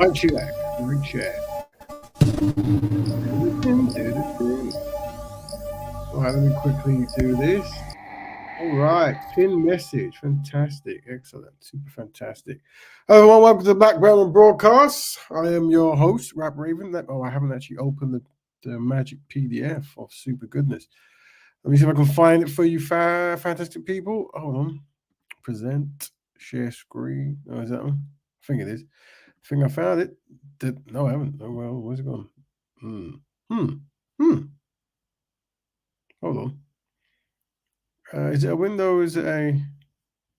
Right share. Right share. All right, let me quickly do this. All right, pin message. Fantastic. Excellent. Super fantastic. Hello, everyone. Welcome to the Black Betterment broadcast. I am your host, Rap Raven. I haven't actually opened the magic PDF of super goodness. Let me see if I can find it for you, fantastic people. Hold on. Present, share screen. Oh, is that one? I think it is. I think I found it. No, I haven't. Oh, well, where's it gone? Hmm. Hmm. Hmm. Hold on. Is it a window? Is it a?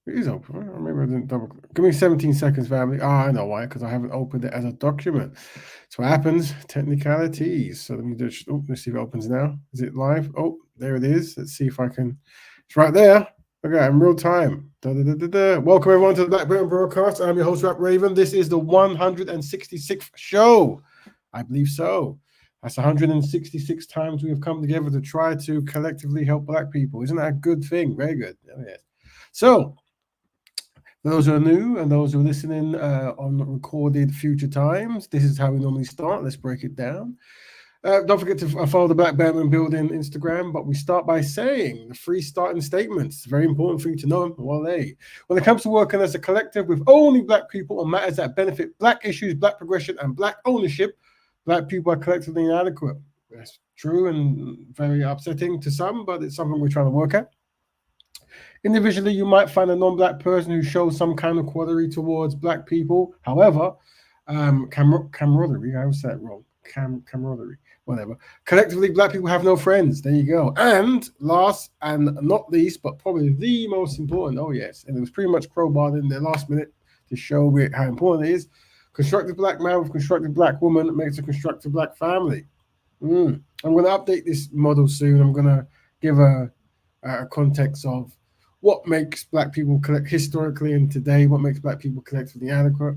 It is open. Or maybe I didn't double. Give me 17 seconds, family. I know why. Because I haven't opened it as a document. So what happens? Technicalities. So let me just. Oh, let's see if it opens now. Is it live? Oh, there it is. Let's see if I can. It's right there. Okay, in real time. Welcome everyone to the Black Bear broadcast. I'm your host, Rap Raven. This is the 166th show. I believe so. That's 166 times we have come together to try to collectively help Black people. Isn't that a good thing? Very good. Oh, yes. So, those who are new and those who are listening on recorded future times, this is how we normally start. Let's break it down. Don't forget to follow the Black Betterment Building Instagram, but we start by saying the three starting statements. It's very important for you to know. When it comes to working as a collective with only Black people on matters that benefit Black issues, Black progression, and Black ownership, Black people are collectively inadequate. That's true and very upsetting to some, but it's something we're trying to work at. Individually, you might find a non-Black person who shows some kind of camaraderie towards Black people. However, camaraderie, I always say it wrong. Camaraderie, whatever. Collectively, Black people have no friends. There you go. And last and not least, but probably the most important, oh yes, and it was pretty much crowbarred in the last minute to show how important it is. Constructive Black man with constructive Black woman makes a constructive Black family. I'm going to update this model soon. I'm going to give a context of what makes Black people historically and today, what makes Black people collectively adequate,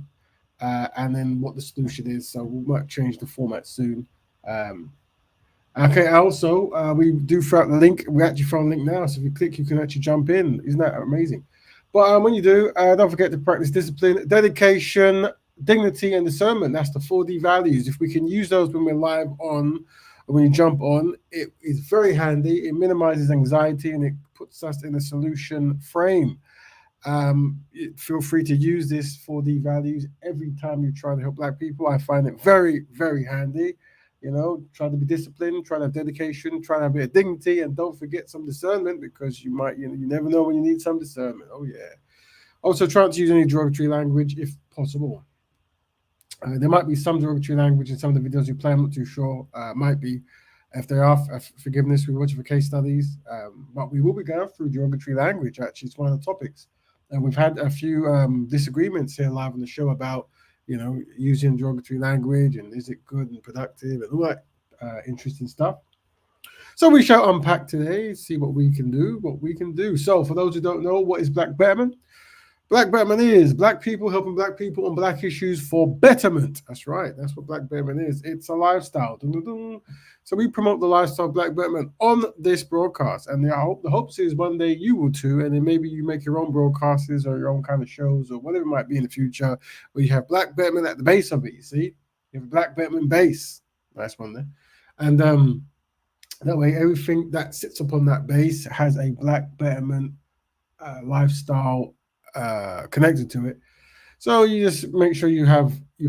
and then what the solution is. So we might change the format soon. Okay, also, we do throw out the link. We actually throw a link now. So if you click, you can actually jump in. Isn't that amazing? But when you do, don't forget to practice discipline, dedication, dignity, and discernment. That's the 4D values. If we can use those when we're live on, when you jump on, it is very handy. It minimizes anxiety and it puts us in a solution frame. Feel free to use this 4D values every time you try to help Black people. I find it very, very handy. Try to be disciplined, try to have dedication, try to have a bit of dignity, and don't forget some discernment because you never know when you need some discernment. Oh yeah. Also, try not to use any derogatory language if possible. There might be some derogatory language in some of the videos you play. I'm not too sure. Might be. If there are forgiveness, we watch for case studies. But we will be going through derogatory language. Actually, it's one of the topics. And we've had a few disagreements here live on the show about, using derogatory language and is it good and productive and all that interesting stuff. So we shall unpack today, see what we can do. So for those who don't know, what is Black Betterment? Black Betterment is Black people helping Black people on Black issues for betterment. That's right. That's what Black Betterment is. It's a lifestyle. Dun, dun, dun. So we promote the lifestyle of Black Betterment on this broadcast. And the hopes is one day you will too. And then maybe you make your own broadcasts or your own kind of shows or whatever it might be in the future where you have Black Betterment at the base of it. You see? You have a Black Betterment base. Nice one there. And that way everything that sits upon that base has a Black Betterment lifestyle connected to it. So you just make sure you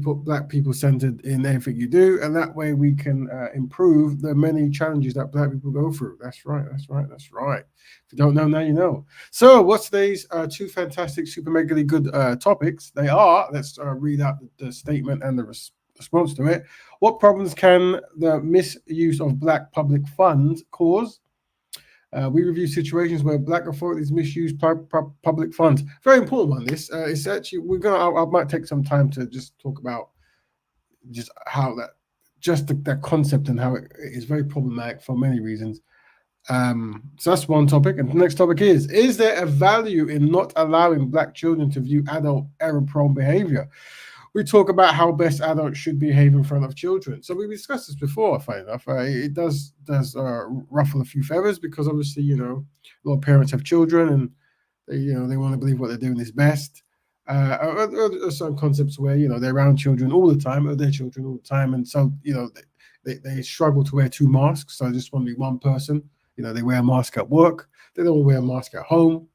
put Black people centered in everything you do, and that way we can improve the many challenges that Black people go through. That's right. If you don't know, now you know. So what's today's two fantastic, super megally good topics? They are, let's read out the statement and the response to it. What problems can the misuse of Black public funds cause? We review situations where Black authorities misuse public funds. Very important one. This it's actually I might take some time to just talk about just how that concept and how it is very problematic for many reasons. So that's one topic. And the next topic is there a value in not allowing Black children to view adult error-prone behavior? We talk about how best adults should behave in front of children. So we've discussed this before, funny enough. It does ruffle a few feathers because obviously, a lot of parents have children and they want to believe what they're doing is best. Certain concepts where they're around children all the time, or their children all the time, and so they struggle to wear two masks. So just want to be one person. They wear a mask at work. They don't wear a mask at home,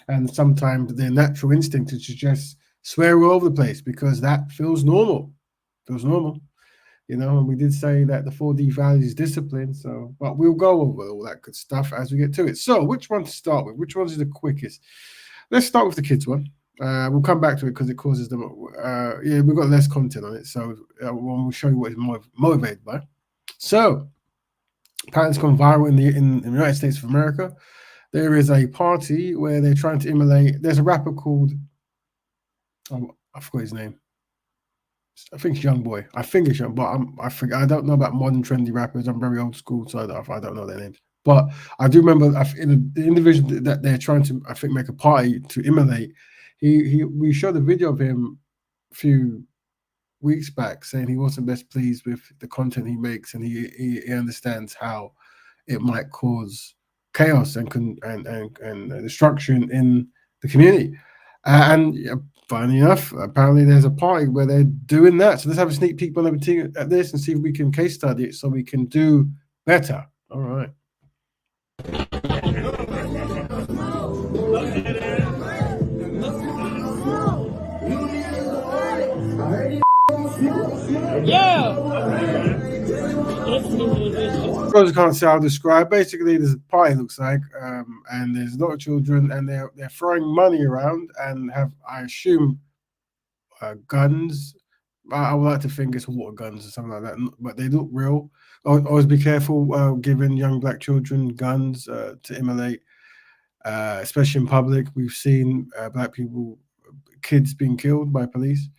and sometimes their natural instinct is to just swear all over the place because that feels normal. Feels normal. And we did say that the 4D values discipline. So, but we'll go over all that good stuff as we get to it. So, which one to start with? Which one's the quickest? Let's start with the kids one. We'll come back to it because it causes them. We've got less content on it, so we'll show you what it's motivated by. So, apparently, it's gone viral in the United States of America. There is a party where they're trying to emulate. There's a rapper called, I forgot his name. I think it's Young Boy. I think it's Young, but I don't know about modern trendy rappers. I'm very old school, so I don't know their names. But I do remember in the individual that they're trying to, I think, make a party to emulate. We showed a video of him a few weeks back saying he wasn't best pleased with the content he makes, and he understands how it might cause chaos and destruction in the community. Funny enough, apparently there's a party where they're doing that. So let's have a sneak peek at this and see if we can case study it so we can do better. All right. Yeah. I can't say I'll describe. Basically, there's a party, looks like, and there's a lot of children, and they're throwing money around and have, I assume, guns. I would like to think it's water guns or something like that, but they look real. Always be careful giving young black children guns to emulate, especially in public. We've seen black kids being killed by police.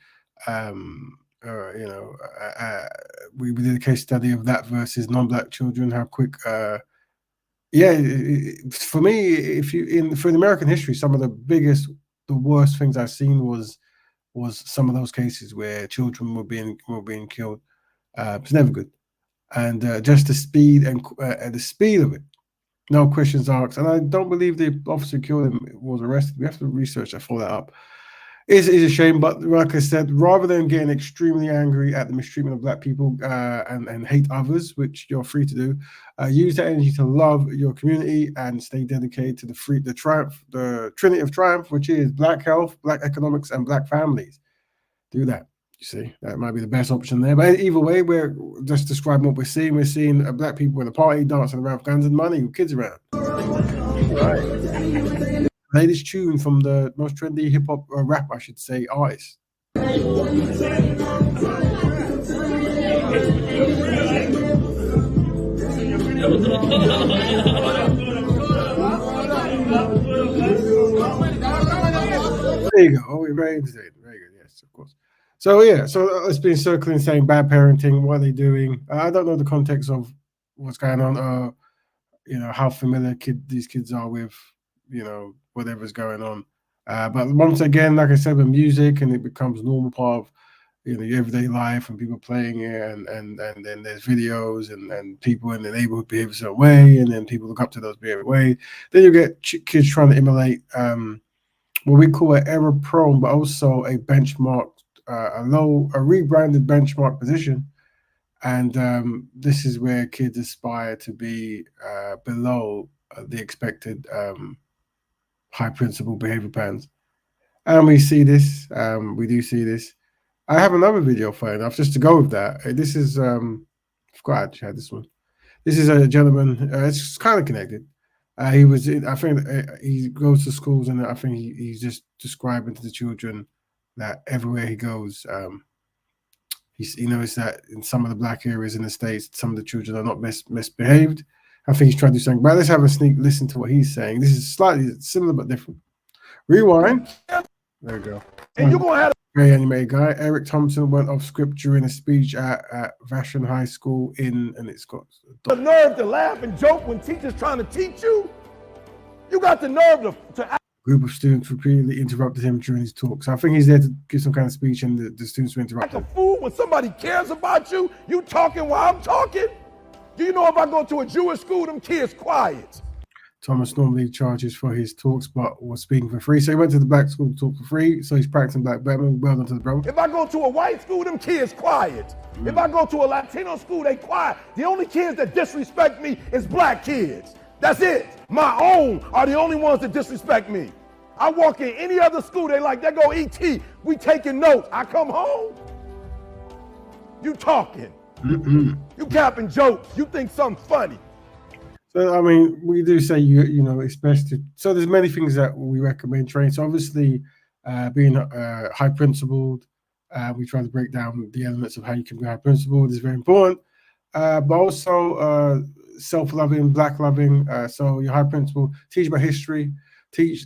We did a case study of that versus non-black children. How quick, for me, for the American history, some of the worst things I've seen was some of those cases where children were being killed. It's never good, and just the speed and the speed of it, no questions asked. And I don't believe the officer who killed him was arrested. We have to research that, follow that up. It's a shame, but like I said, rather than getting extremely angry at the mistreatment of black people and hate others, which you're free to do, use that energy to love your community and stay dedicated to the Trinity of Triumph, which is black health, black economics, and black families. Do that. You see, that might be the best option there. But either way, we're just describing what we're seeing. We're seeing black people in a party dancing around with guns and money with kids around. Right. Latest tune from the most trendy hip hop rap, I should say, artist. There you go. Oh, we're very entertained. Very good. Yes, of course. So it's been circling saying bad parenting. What are they doing? I don't know the context of what's going on. How familiar these kids are with whatever's going on. But once again, like I said, with music, and it becomes a normal part of your everyday life, and people playing it, and then there's videos and people in the neighborhood behave a certain way, and then people look up to those behave way. Then you get kids trying to emulate what we call an error-prone, but also a benchmark, a rebranded benchmark position. And this is where kids aspire to be below the expected high principle behavior patterns. And we see this, we do see this. I have another video for enough just to go with that. This is, I forgot I actually had this one. This is a gentleman, it's kind of connected. I think he goes to schools, and I think he's just describing to the children that everywhere he goes, he knows that in some of the black areas in the States, some of the children are not misbehaved. I think he's trying to do something. But let's have a sneak listen to what he's saying. This is slightly similar but different. Rewind. There we go. And you're gonna have very animated guy. Eric Thompson went off script during a speech at Vashon High School and it's got the nerve to laugh and joke when teachers trying to teach you. You got the nerve to a group of students repeatedly interrupted him during his talk. So I think he's there to give some kind of speech, and the students were interrupted. Like a fool when somebody cares about you. You talking while I'm talking. Do you know if I go to a Jewish school, them kids quiet? Thomas normally charges for his talks, but was speaking for free. So he went to the black school to talk for free. So he's practicing black Betterment. Well done to the brother. If I go to a white school, them kids quiet. If I go to a Latino school, they quiet. The only kids that disrespect me is black kids. That's it. My own are the only ones that disrespect me. I walk in any other school, they like, there go E.T. We taking notes. I come home, you talking. You capping jokes. You think something funny. So, I mean, we do say, you know, it's best to, so there's many things that we recommend training. So obviously being high principled, we try to break down the elements of how you can be high principled is very important. But also self-loving, black loving. So your high principle, teach about history,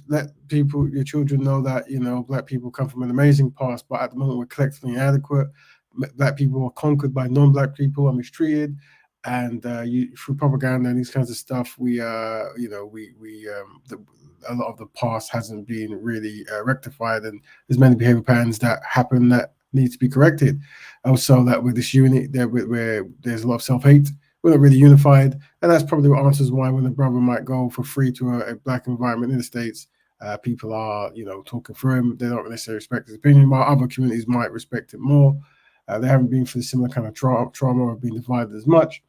let people, your children know that, you know, black people come from an amazing past, but at the moment we're collectively inadequate. Black people are conquered by non-black people and mistreated. And through propaganda and these kinds of stuff, a lot of the past hasn't been really rectified, and there's many behavior patterns that happen that need to be corrected. Also, that with this unit, where there's a lot of self-hate, we're not really unified, and that's probably what answers why when the brother might go for free to a black environment in the States, people are, you know, talking for him. They don't necessarily respect his opinion, while other communities might respect it more. They haven't been through the similar kind of trauma or been divided as much.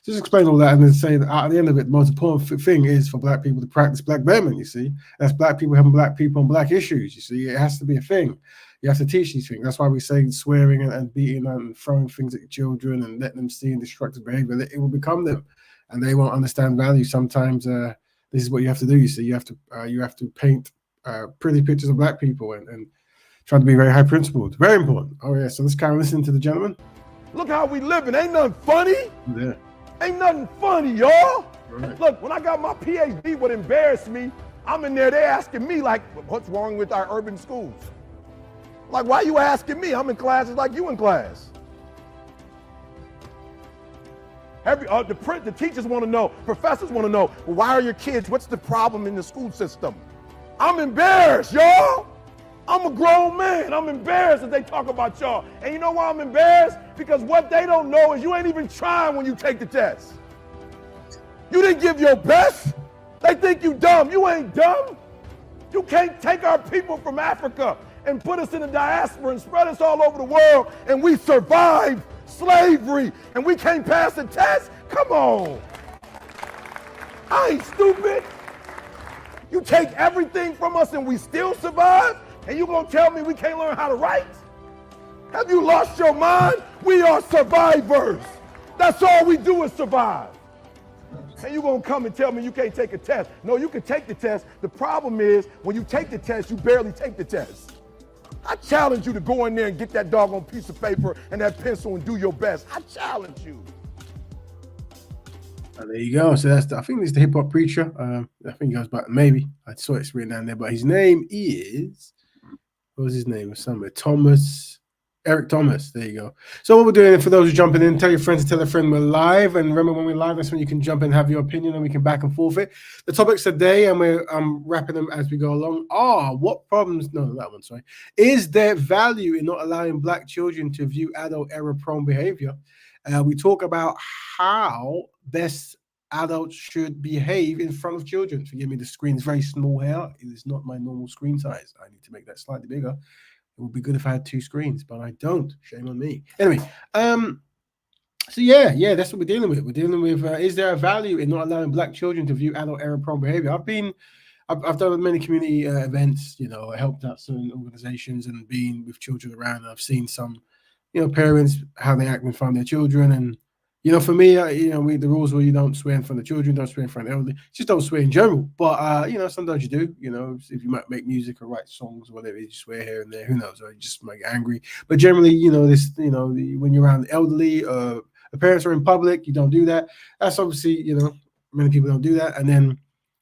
Just explain all that and then say that at the end of it, the most important thing is for black people to practice black betterment, you see. That's black people helping black people on black issues, you see. It has to be a thing. You have to teach these things. That's why we say swearing and beating and throwing things at your children and letting them see destructive behavior. It will become them, and they won't understand value. Sometimes this is what you have to do, you see. You have to paint pretty pictures of black people and try to be very high principled. Very important. Oh, yeah, so let's kind of listen to the gentleman. Look how we living. Ain't nothing funny. Yeah. Ain't nothing funny, y'all. Right. Look, when I got my PhD, what embarrassed me, I'm in there, they asking me, like, what's wrong with our urban schools? Like, why you asking me? I'm in classes like you in class. The teachers want to know, professors want to know, well, why are your kids, what's the problem in the school system? I'm embarrassed, y'all. I'm a grown man. I'm embarrassed that they talk about y'all. And you know why I'm embarrassed? Because what they don't know is you ain't even trying when you take the test. You didn't give your best. They think you dumb. You ain't dumb. You can't take our people from Africa and put us in the diaspora and spread us all over the world and we survived slavery and we can't pass the test? Come on. I ain't stupid. You take everything from us and we still survive? And you gonna tell me we can't learn how to write? Have you lost your mind? We are survivors. That's all we do is survive. And you gonna come and tell me you can't take a test. No, you can take the test. The problem is when you take the test, you barely take the test. I challenge you to go in there and get that doggone piece of paper and that pencil and do your best. I challenge you. There you go. So I think this is the hip hop preacher. I think he goes by maybe. I saw it's written down there, but his name is, what was his name? Somewhere. Eric Thomas. There you go. So what we're doing, for those who are jumping in, tell your friends to tell a friend we're live. And remember, when we're live, that's when you can jump in and have your opinion and we can back and forth it. The topics today, and I'm wrapping them as we go along, are what problems, no, that one, sorry. Is there value in not allowing black children to view adult error-prone behavior? We talk about how best adults should behave in front of children. Forgive me, the screen is very small here. It is not my normal screen size. I need to make that slightly bigger. It would be good if I had two screens, but I don't. Shame on me. Anyway, so yeah, that's what we're dealing with. We're dealing with, is there a value in not allowing black children to view adult error-prone behavior? I've done many community events, you know, I helped out certain organizations and been with children around, and I've seen some, you know, parents, how they act in front of their children. And, you know, for me, you know, the rules were you don't swear in front of children, don't swear in front of elderly, just don't swear in general. But, you know, sometimes you do, you know, if you might make music or write songs or whatever, you swear here and there, who knows, or you just might get angry. But generally, you know, when you're around the elderly, the parents are in public, you don't do that. That's obviously, you know, many people don't do that. And then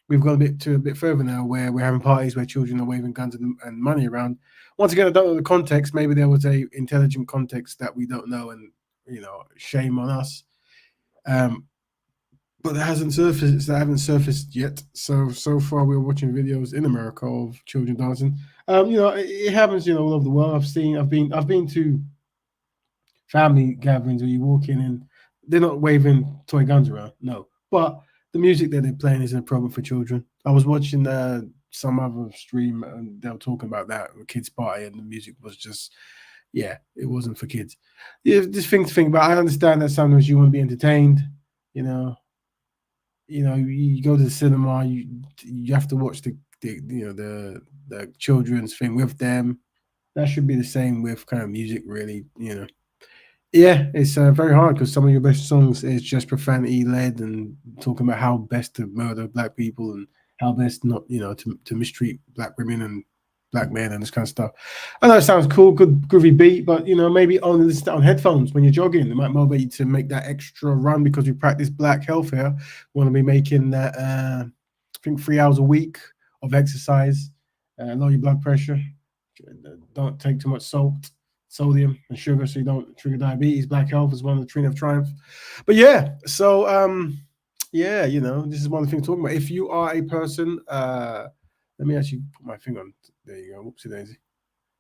we've gone a bit further now where we're having parties where children are waving guns and money around. Once again, I don't know the context. Maybe there was a intelligent context that we don't know, and, you know, shame on us. But that hasn't surfaced. That haven't surfaced yet. So far, we're watching videos in America of children dancing. You know, it happens, you know, all over the world. I've been to family gatherings where you walk in and they're not waving toy guns around, no. But the music that they're playing isn't a problem for children. I was watching some other stream and they were talking about that a kids party, and the music was just, yeah, it wasn't for kids. Yeah, this thing to think about. I understand that sometimes you want to be entertained, you know. You go to the cinema, you have to watch the children's thing with them. That should be the same with kind of music, really. Yeah, it's very hard because some of your best songs is just profanity led and talking about how best to murder black people and how best not, to mistreat black women and black men and this kind of stuff. I know it sounds cool, good groovy beat, but maybe only listen to it on headphones when you're jogging. It might motivate you to make that extra run because we practice black health here. We want to be making that, I think 3 hours a week of exercise, lower your blood pressure. Don't take too much sodium and sugar so you don't trigger diabetes. Black health is one of the Tree of Triumph. But yeah, so yeah, this is one of the things I'm talking about. If you are a person, let me actually put my finger on. There you go. Whoopsie daisy.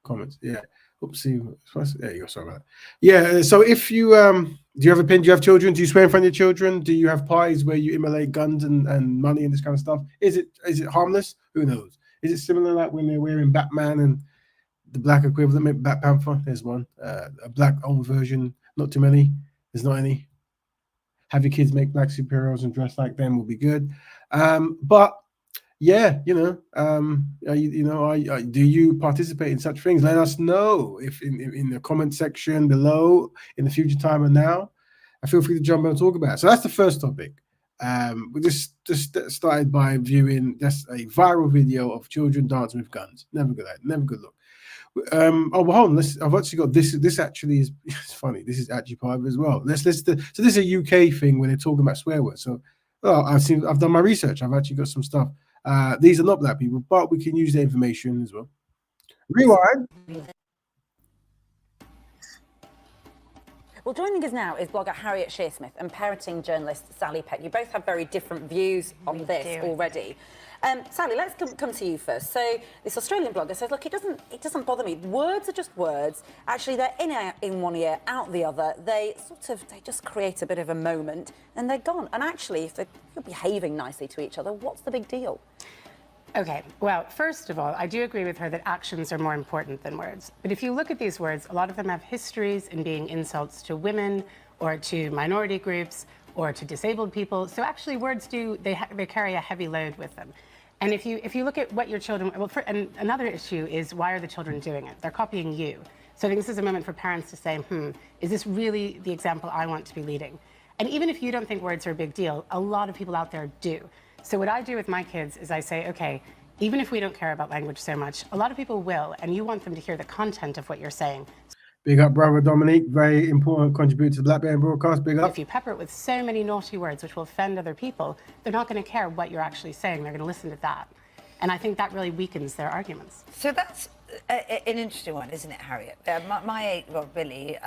Comments. Yeah. Oopsie. There you go. Sorry about that. Yeah. So if you do you have a pin? Do you have children? Do you swear in front of your children? Do you have parties where you immolate guns and money and this kind of stuff? Is it harmless? Who knows? Is it similar like when they're wearing Batman and the black equivalent, Black Panther? There's one. A black old version. Not too many. There's not any. Have your kids make black superheroes and dress like them will be good. But yeah, do you participate in such things? Let us know if in the comment section below in the future time and now. Feel free to jump in and talk about it. So that's the first topic. We just started by viewing just a viral video of children dancing with guns. Never good look. Oh, well, hold on. I've actually got this. This actually is it's funny. This is actually part of it as well. So this is a UK thing where they're talking about swear words. So I've done my research. I've actually got some stuff. These are not black people, but we can use the information as well. Rewind. Well, joining us now is blogger Harriet Shearsmith and parenting journalist Sally Peck. You both have very different views on this already. Sally, let's come to you first. So this Australian blogger says, look, it doesn't bother me. Words are just words. Actually, they're in one ear, out the other. They just create a bit of a moment and they're gone. And actually, if you're behaving nicely to each other, what's the big deal? Okay, well, first of all, I do agree with her that actions are more important than words. But if you look at these words, a lot of them have histories in being insults to women or to minority groups or to disabled people. So actually words they carry a heavy load with them. And if you look at what your children, and another issue is, why are the children doing it? They're copying you. So I think this is a moment for parents to say, is this really the example I want to be leading? And even if you don't think words are a big deal, a lot of people out there do. So what I do with my kids is I say, okay, even if we don't care about language so much, a lot of people will, and you want them to hear the content of what you're saying. Big up, brother Dominique. Very important contributor to the Black Bear broadcast. Big up. If you pepper it with so many naughty words which will offend other people, they're not going to care what you're actually saying. They're going to listen to that. And I think that really weakens their arguments. So that's an interesting one, isn't it, Harriet? My 8-year-old Billy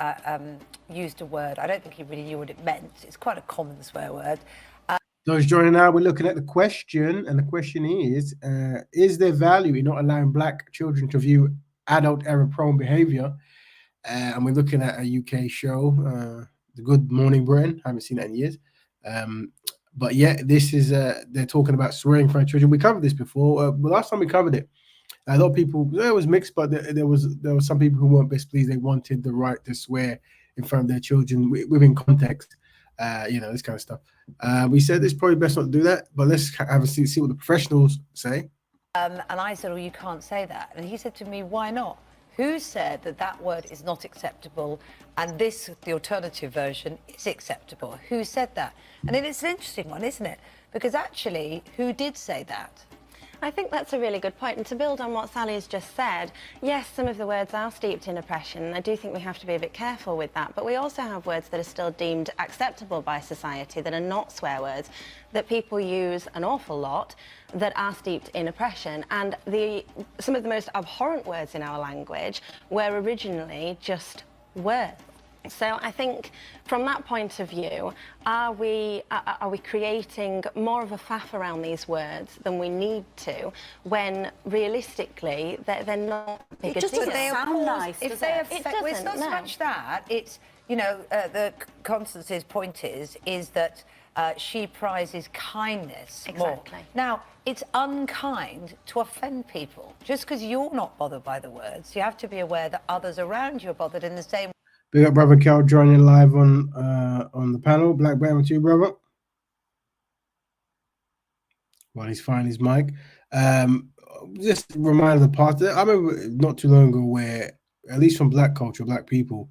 used a word. I don't think he really knew what it meant. It's quite a common swear word. Those joining now, we're looking at the question, and the question is there value in not allowing black children to view adult error-prone behaviour? And we're looking at a UK show, The Good Morning Britain. I haven't seen that in years. But yeah, this is, they're talking about swearing in front of children. We covered this before. But last time we covered it, a lot of people, it was mixed, but there was some people who weren't best pleased. They wanted the right to swear in front of their children within context. This kind of stuff. We said it's probably best not to do that, but let's have a see what the professionals say. And I said, well, you can't say that. And he said to me, why not? Who said that word is not acceptable and this, the alternative version, is acceptable? Who said that? And it's an interesting one, isn't it? Because actually, who did say that? I think that's a really good point. And to build on what Sally's just said, yes, some of the words are steeped in oppression, and I do think we have to be a bit careful with that. But we also have words that are still deemed acceptable by society, that are not swear words, that people use an awful lot, that are steeped in oppression. And some of the most abhorrent words in our language were originally just words. So I think from that point of view, are we creating more of a faff around these words than we need to, when realistically they're not big a deal? But they sound nice. If they affect, well, it's not so much that. It's the Constance's point is that she prizes kindness Exactly. more. Now, it's unkind to offend people. Just because you're not bothered by the words, you have to be aware that others around you are bothered in the same way. Big up, brother Cal, joining live on the panel. Black Bear with you, brother. While he's finding his mic. Just a reminder of the past. I remember not too long ago where, at least from black culture, black people,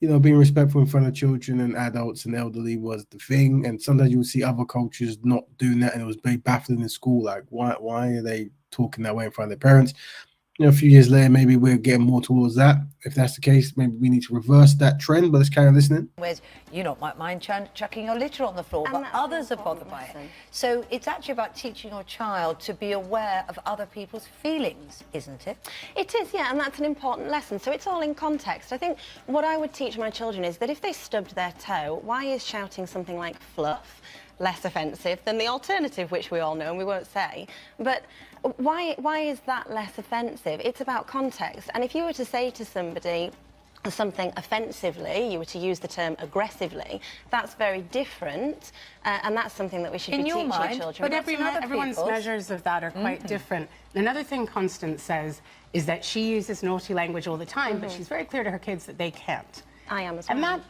being respectful in front of children and adults and elderly was the thing. And sometimes you would see other cultures not doing that, and it was very baffling in school. Like, why are they talking that way in front of their parents? A few years later, maybe we're getting more towards that. If that's the case, maybe we need to reverse that trend, but let's carry on listening. Whereas you don't mind chucking your litter on the floor, but others are bothered by it. So it's actually about teaching your child to be aware of other people's feelings, isn't it? It is, yeah, and that's an important lesson. So it's all in context. I think what I would teach my children is that if they stubbed their toe, why is shouting something like fluff less offensive than the alternative, which we all know and we won't say? But why is that less offensive? It's about context. And if you were to say to somebody something offensively, you were to use the term aggressively, that's very different, and that's something that we should be teaching children. But everyone's measures of that are quite different. Another thing Constance says is that she uses naughty language all the time, but she's very clear to her kids that they can't. I am as well. And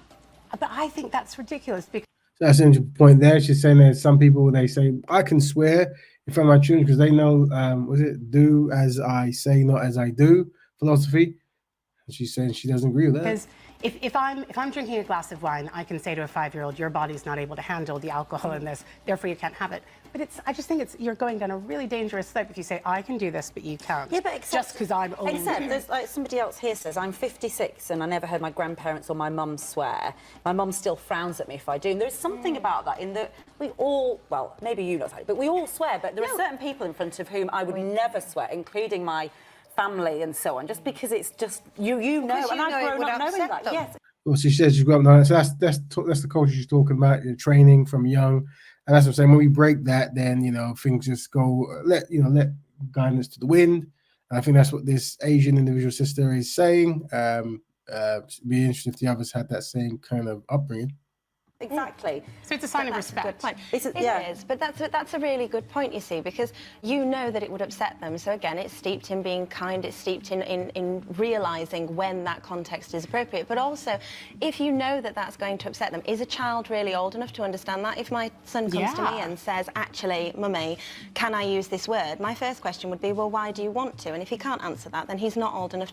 but I think that's ridiculous because that's an interesting point there. She's saying that some people, they say, I can swear in front of my children because they know, was it do as I say, not as I do philosophy. And she's saying she doesn't agree with that. Because if I'm drinking a glass of wine, I can say to a 5-year-old, your body's not able to handle the alcohol in this, therefore you can't have it. But I just think you're going down a really dangerous slope if you say, I can do this, but you can't. Yeah, but just because I'm old. Except there's like somebody else here says, I'm 56 and I never heard my grandparents or my mum swear. My mum still frowns at me if I do. And there's something about that in that we all, well, maybe you not, but we all swear, but there are certain people in front of whom I would never swear, including my family and so on, just because it's just, you know, and I've grown up knowing that, yes. Well, she says she's grown up knowing that, so that's the culture she's talking about, training from young. And that's what I'm saying. When we break that, then things just go. Let guidance to the wind. And I think that's what this Asian individual sister is saying. It'd be interesting if the others had that same kind of upbringing. Exactly. So it's a sign of respect. It is, but that's a really good point, you see, because you know that it would upset them. So again, it's steeped in being kind, it's steeped in realising when that context is appropriate. But also, if you know that that's going to upset them, is a child really old enough to understand that? If my son comes to me and says, actually, Mummy, can I use this word? My first question would be, well, why do you want to? And if he can't answer that, then he's not old enough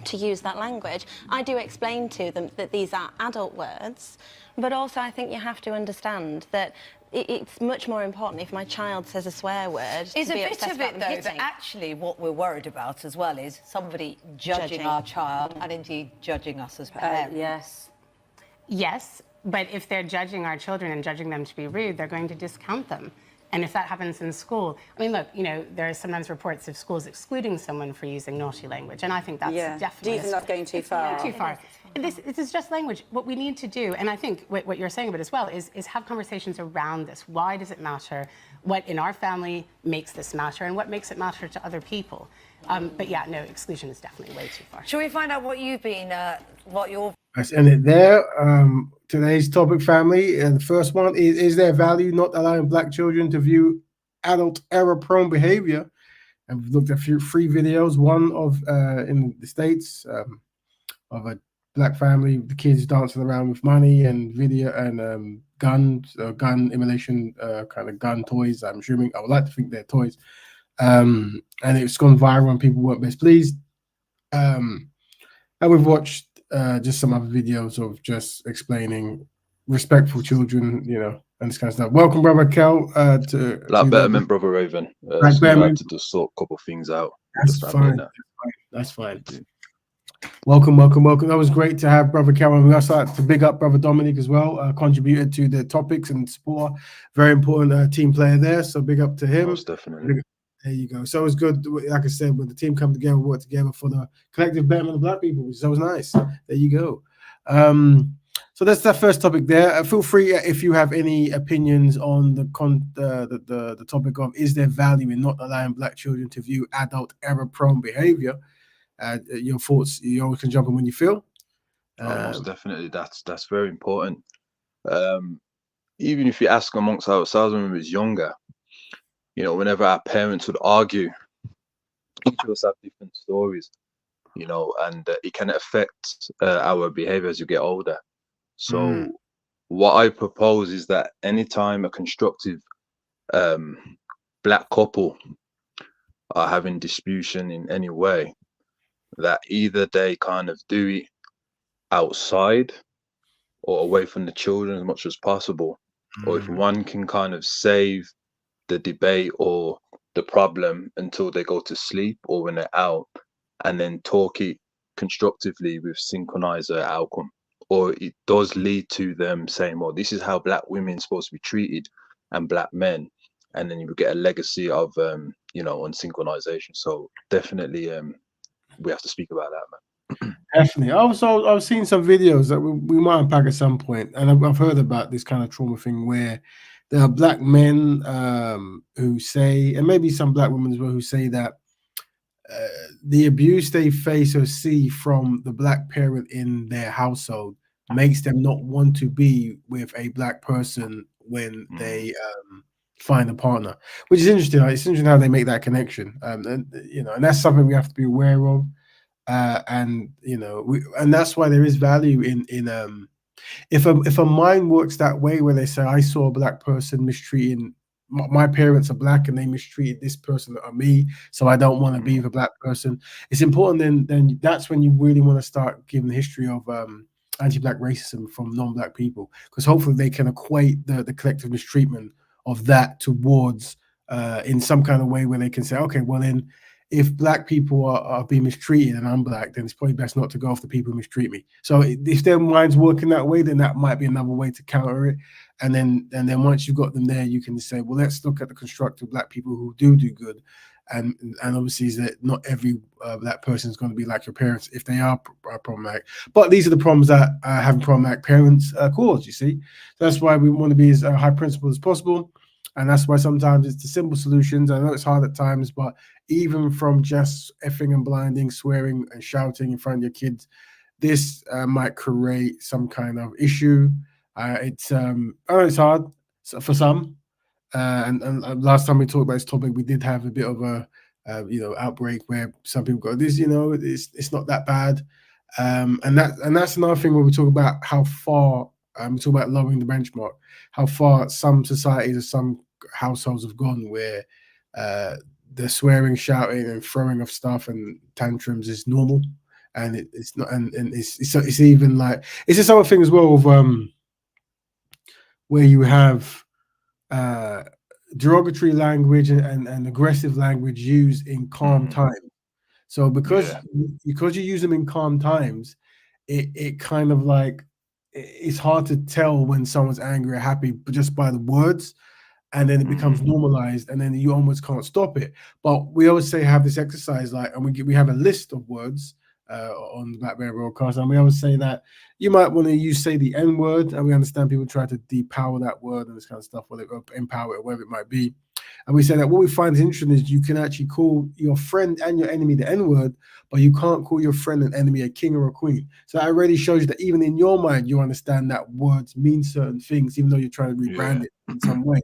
to use that language. I do explain to them that these are adult words, but also I think you have to understand that it's much more important if my child says a swear word. Is a bit of it, though, that actually what we're worried about as well is somebody judging our child and indeed judging us as parents. Yes. Yes, but if they're judging our children and judging them to be rude, they're going to discount them. And if that happens in school, I mean, look, there are sometimes reports of schools excluding someone for using naughty language, and I think that's definitely... Do you think that's going too far? Too far. This is just language. What we need to do, and I think what you're saying about it as well, is have conversations around this. Why does it matter? What in our family makes this matter, and what makes it matter to other people? But yeah, no, exclusion is definitely way too far. Shall we find out what you've been, what your... Let's end it there. Today's topic, family, and the first one is there value not allowing black children to view adult error-prone behavior? And we've looked at three videos. One of in the States of a black family, the kids dancing around with money and video and gun emulation, kind of gun toys. I'm assuming, I would like to think they're toys. And it's gone viral and people weren't best pleased. And we've watched just some other videos of just explaining respectful children, and this kind of stuff. Welcome, brother Kel, to Black Betterment, brother Raven. Black Betterment. To just sort a couple things out. That's fine. Welcome. That was great to have brother Kel. We also like to big up brother Dominic as well. Contributed to the topics and support. Very important team player there. So big up to him. Most definitely. There you go. So it's good, like I said, when the team come together, work together for the collective betterment of black people, which is always nice. There you go. So that's that first topic there. Feel free if you have any opinions on the topic of is there value in not allowing black children to view adult error-prone behavior. Your thoughts, you always can jump in when you feel. Most definitely, that's very important. even if you ask amongst ourselves when we was younger, you know, whenever our parents would argue, each of us have different stories, you know, and it can affect our behavior as you get older. So what I propose is that anytime a constructive um, black couple are having disputation in any way, that either they kind of do it outside or away from the children as much as possible, or if one can kind of save the debate or the problem until they go to sleep or when they're out, and then talk it constructively with synchronize outcome, or it does lead to them saying, well, this is how black women supposed to be treated and black men, and then you would get a legacy of you know, unsynchronization. So definitely we have to speak about that, man. Definitely. Also, I've seen some videos that we might unpack at some point, and I've heard about this kind of trauma thing where there are black men who say, and maybe some black women as well, who say that the abuse they face or see from the black parent in their household makes them not want to be with a black person when they find a partner, which is interesting. Like, it's interesting how they make that connection, and you know, and that's something we have to be aware of. And you know, and that's why there is value in if a mind works that way, where they say, I saw a black person mistreating my parents are black and they mistreated this person or me, so I don't want to be with a black person. It's important. Then that's when you really want to start giving the history of anti-black racism from non-black people, because hopefully they can equate the collective mistreatment of that towards in some kind of way where they can say, okay, well then, if black people are being mistreated and I'm black, then it's probably best not to go after people who mistreat me. So if their mind's working that way, then that might be another way to counter it. And then once you've got them there, you can say, well, let's look at the constructive black people who do good. And obviously is that not every black person is going to be like your parents if they are problematic. But these are the problems that having problematic parents cause, you see. So that's why we want to be as high principle as possible. And that's why sometimes it's the simple solutions. I know it's hard at times, but even from just effing and blinding, swearing and shouting in front of your kids, this might create some kind of issue. It's I know it's hard for some. And last time we talked about this topic, we did have a bit of a you know, outbreak where some people go, this, you know, it's not that bad. And that's another thing where we talk about how far we talk about lowering the benchmark, how far some societies or some households have gone where the swearing, shouting, and throwing of stuff and tantrums is normal, and it's not, and it's even like it's just other thing as well of where you have derogatory language and aggressive language used in calm times. So because you use them in calm times, it kind of like it's hard to tell when someone's angry or happy, but just by the words, and then it becomes normalized, and then you almost can't stop it. But we always say have this exercise, like, and we have a list of words on the Black Bear broadcast, and we always say that you might want to say the N word, and we understand people try to depower that word and this kind of stuff, whether empower it or whatever it might be. And we say that what we find is interesting is you can actually call your friend and your enemy the N word, but you can't call your friend and enemy a king or a queen. So that already shows you that even in your mind, you understand that words mean certain things, even though you're trying to rebrand it in some way.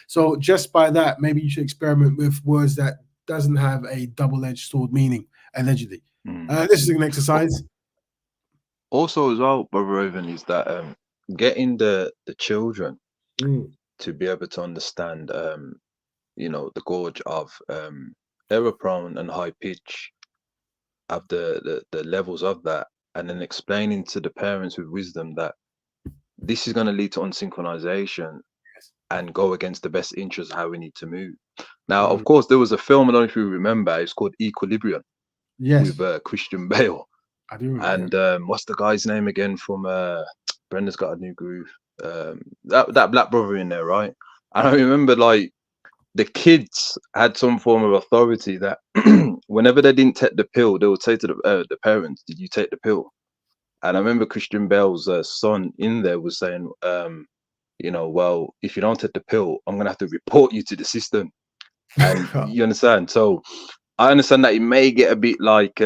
So just by that, maybe you should experiment with words that doesn't have a double-edged sword meaning, allegedly. This is an exercise. Also, as well, Brother Raven, is that getting the children to be able to understand, you know, the gorge of error-prone and high pitch, of the levels of that, and then explaining to the parents with wisdom that this is going to lead to unsynchronization and go against the best interest of how we need to move. Now, of course, there was a film, I don't know if you remember, it's called Equilibrium. Yes. With Christian Bale. I do remember. And what's the guy's name again from Brenda's Got a New Groove? That black brother in there, right? And I remember, like, the kids had some form of authority that whenever they didn't take the pill, they would say to the parents, did you take the pill? And I remember Christian Bale's son in there was saying, you know, well, if you don't take the pill, I'm going to have to report you to the system. And you understand? So I understand that it may get a bit like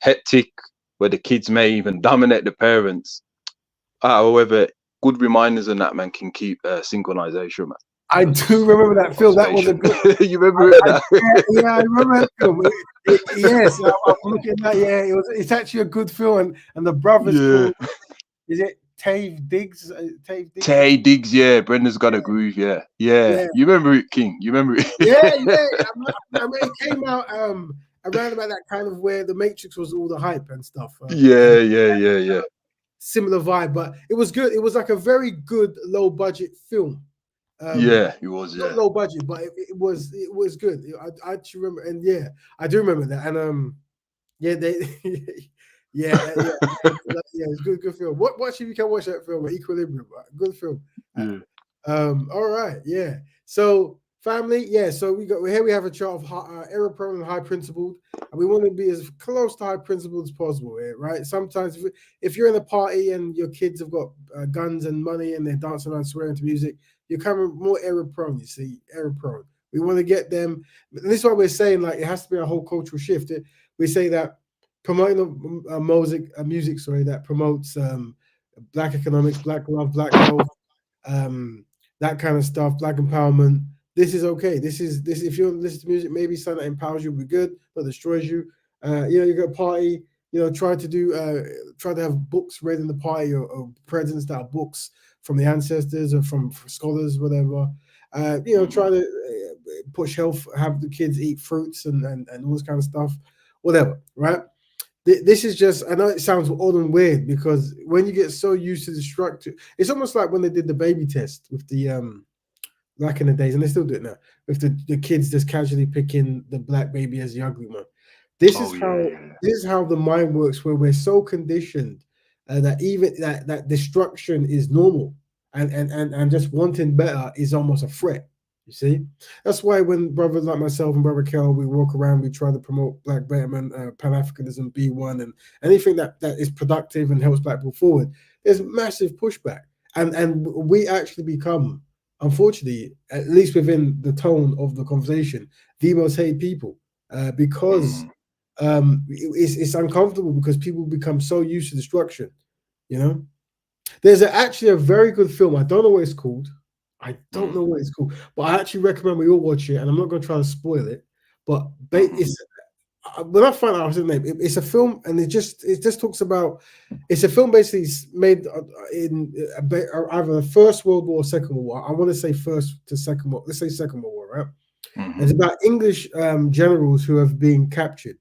hectic, where the kids may even dominate the parents. However, good reminders and that, man, can keep synchronization, man. I do remember that film. That was a good. You remember that? Yeah, I remember that film. Yes, I'm looking at that. Yeah, it's actually a good film, and the brother's called. Is it Taye Diggs? Taye Diggs. Taye Diggs, yeah. Brenda's got a groove, yeah. You remember it, King? You remember it? Yeah. I mean, it came out around about that kind of where the Matrix was all the hype and stuff. Yeah. Similar vibe, but it was good. It was like a very good low budget film. Yeah, it was. Not low budget, but it was good. I actually remember, and yeah, I do remember that. And it's good film. What if you can watch that film? Equilibrium, good film. All right, yeah. So family, yeah. So we have a chart of error prone and high principled, and we want to be as close to high principled as possible, right? Sometimes if you're in a party and your kids have got guns and money and they're dancing around swearing to music, you're kind of more error prone. You see, error prone. We want to get them. And this is why we're saying like it has to be a whole cultural shift. We say that promoting music that promotes Black economics, Black love, Black health, that kind of stuff, Black empowerment. This is okay. This if you listen to music, maybe something that empowers you will be good, not destroys you. You got a party, try to have books read in the party or presents that are books from the ancestors or from scholars, whatever. Try to push health, have the kids eat fruits and all this kind of stuff, whatever, right? This is just, I know it sounds odd and weird because when you get so used to the structure, it's almost like when they did the baby test with the, back in the days, and they still do it now, with the kids just casually picking the black baby as the ugly one. This is how the mind works, where we're so conditioned that even that destruction is normal, and just wanting better is almost a threat. You see, that's why when brothers like myself and Brother Kel, we walk around, we try to promote Black Betterment, Pan-Africanism, B1, and anything that is productive and helps Black people forward. There's massive pushback, and we actually become, unfortunately, at least within the tone of the conversation, the most hated people because it's uncomfortable because people become so used to destruction. There's actually a very good film. I don't know what it's called. But I actually recommend we all watch it, and I'm not going to try to spoil it. But it's when I find out the name, it's a film, and it just talks about. It's a film basically made in either the First World War or Second World War. I want to say First to Second World. Let's say Second World War, right? It's about English generals who have been captured,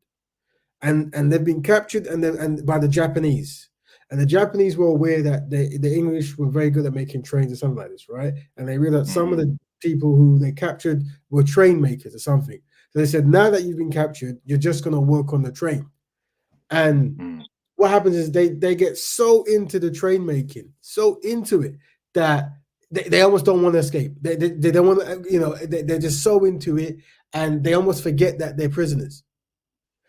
and they've been captured and by the Japanese. And the Japanese were aware that the English were very good at making trains or something like this, right? And they realized some of the people who they captured were train makers or something. So they said, now that you've been captured, you're just going to work on the train. And what happens is they get so into the train making, so into it, that they almost don't want to escape. They don't want to, they're just so into it, and they almost forget that they're prisoners.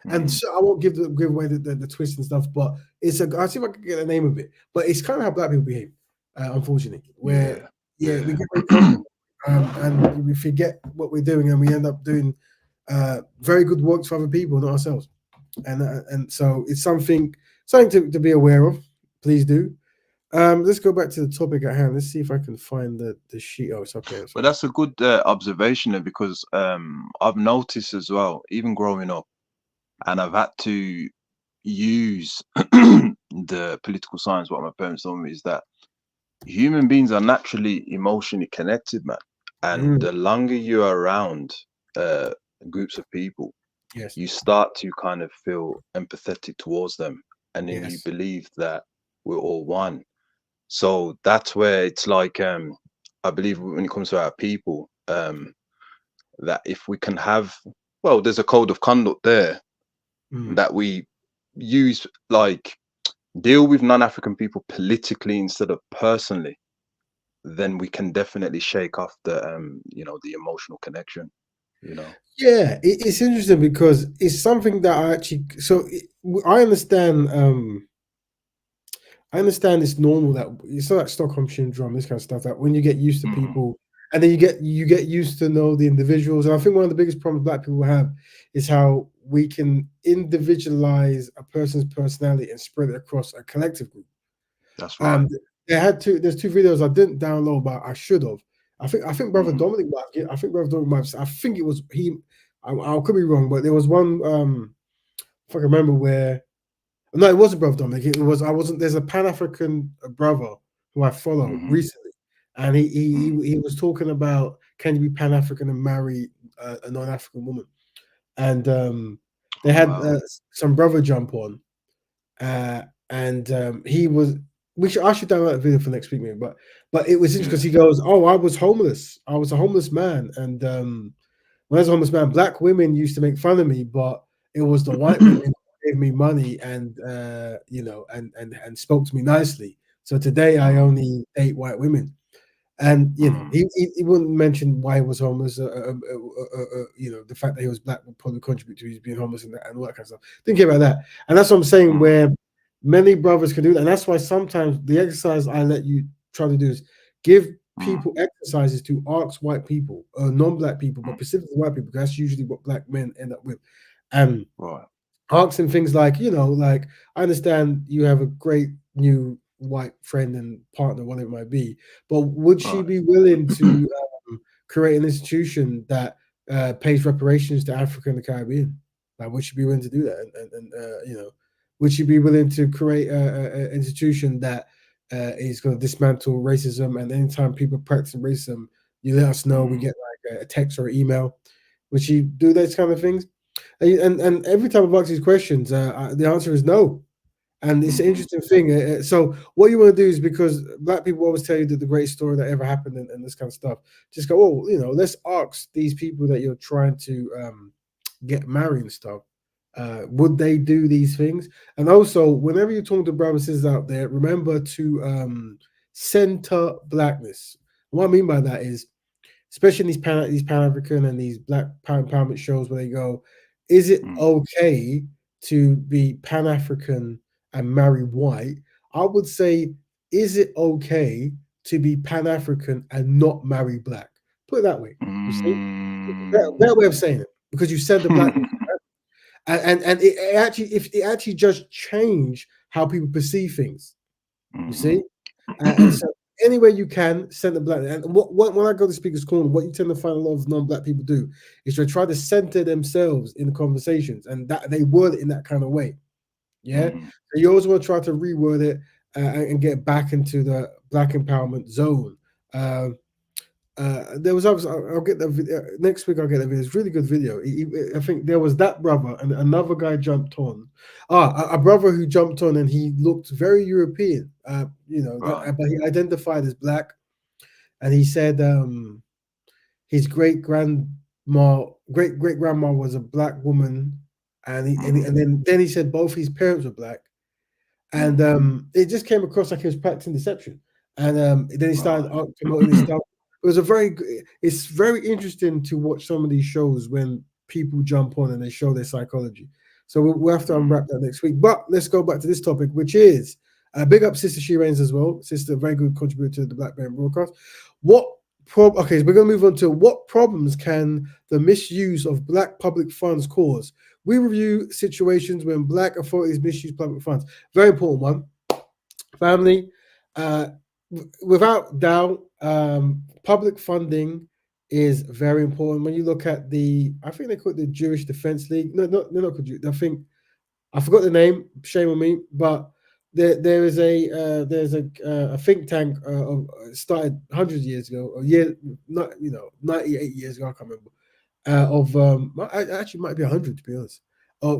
And so I won't give away the twist and stuff, but I'll see if I can get the name of it. But it's kind of how Black people behave, unfortunately. Where we get very comfortable and we forget what we're doing, and we end up doing very good works for other people, not ourselves. And so it's something to be aware of. Please do. Let's go back to the topic at hand. Let's see if I can find the sheet. Oh, it's up here. But that's a good observation there, because I've noticed as well, even growing up, and I've had to use the political science. What my parents told me is that human beings are naturally emotionally connected, man. And the longer you are around groups of people, you start to kind of feel empathetic towards them, and then you believe that we're all one. So that's where it's like, I believe when it comes to our people, that if we can have, well, there's a code of conduct there that we use, like deal with non-African people politically instead of personally, then we can definitely shake off the the emotional connection. Yeah, it's interesting because it's something that I understand. I understand it's normal that it's not like Stockholm syndrome, this kind of stuff, that when you get used to people, and then you get used to know the individuals. And I think one of the biggest problems Black people have is how we can individualize a person's personality and spread it across a collective group. That's right. They had two. There's two videos I didn't download, but I should have. I think Brother Dominic might get. I think Brother Dominic might. I think it was he. I could be wrong, but there was one. If I can remember where. No, it wasn't Brother Dominic. It was. I wasn't. There's a Pan African brother who I follow recently, and he was talking about can you be Pan African and marry a non African woman, and they had some brother jump on, and he was. I should download that video for next week, maybe. But it was interesting because he goes, "Oh, I was homeless. I was a homeless man, and when I was a homeless man, black women used to make fun of me, but it was the white women who gave me money and and spoke to me nicely. So today I only date white women." And he wouldn't mention why he was homeless. The fact that he was black would probably contribute to his being homeless and all that kind of stuff. Didn't care about that. And that's what I'm saying. Where many brothers can do that, and that's why sometimes the exercise I let you try to do is give people exercises to ask white people, non-black people, but specifically white people, because that's usually what black men end up with. And asking things like, like I understand you have a great new white friend and partner, whatever it might be, but would she be willing to create an institution that pays reparations to Africa and the Caribbean? Like, would she be willing to do that? And would she be willing to create an institution that is going to dismantle racism? And anytime people practice racism, you let us know. We get like a text or email. Would she do those kind of things? And every time I've asked these questions, the answer is no. And it's an interesting thing. So what you want to do is, because black people always tell you that the greatest story that ever happened and this kind of stuff, just go, let's ask these people that you're trying to get married and stuff, would they do these things? And also, whenever you're talking to brothers and sisters out there, remember to center blackness. What I mean by that is, especially in these Pan-African and these black power empowerment shows where they go, is it okay to be Pan-African and marry white? I would say, is it okay to be Pan-African and not marry black? Put it that way. You see? That way of saying it, because you said the black and it actually just change how people perceive things. You see? And so any way you can, center black. And when I go to Speaker's Corner, what you tend to find a lot of non-black people do is they try to center themselves in the conversations, and that they word it in that kind of way. Yeah. So you always want to try to reword it and get back into the black empowerment zone. There was obviously, I'll get the video next week. I'll get the video. It's a really good video. I think there was that brother and another guy jumped on. A brother who jumped on, and he looked very European. But he identified as black, and he said his great grandma was a black woman, and then he said both his parents were black, and it just came across like he was practicing deception, and then he started promoting his stuff. It's very interesting to watch some of these shows when people jump on and they show their psychology. So we'll have to unwrap that next week. But let's go back to this topic, which is big up Sister She Reigns as well. Sister, very good contributor to the Black Bear broadcast. Okay, so we're going to move on to what problems can the misuse of black public funds cause? We review situations when black authorities misuse public funds. Very important one. Family, without doubt, public funding is very important. When you look at I think they call it the Jewish Defense League. No, they're not called Jewish. I forgot the name. Shame on me. But there's a think tank started hundreds of years ago, 98 years ago. I can't remember. Actually might be 100 to be honest.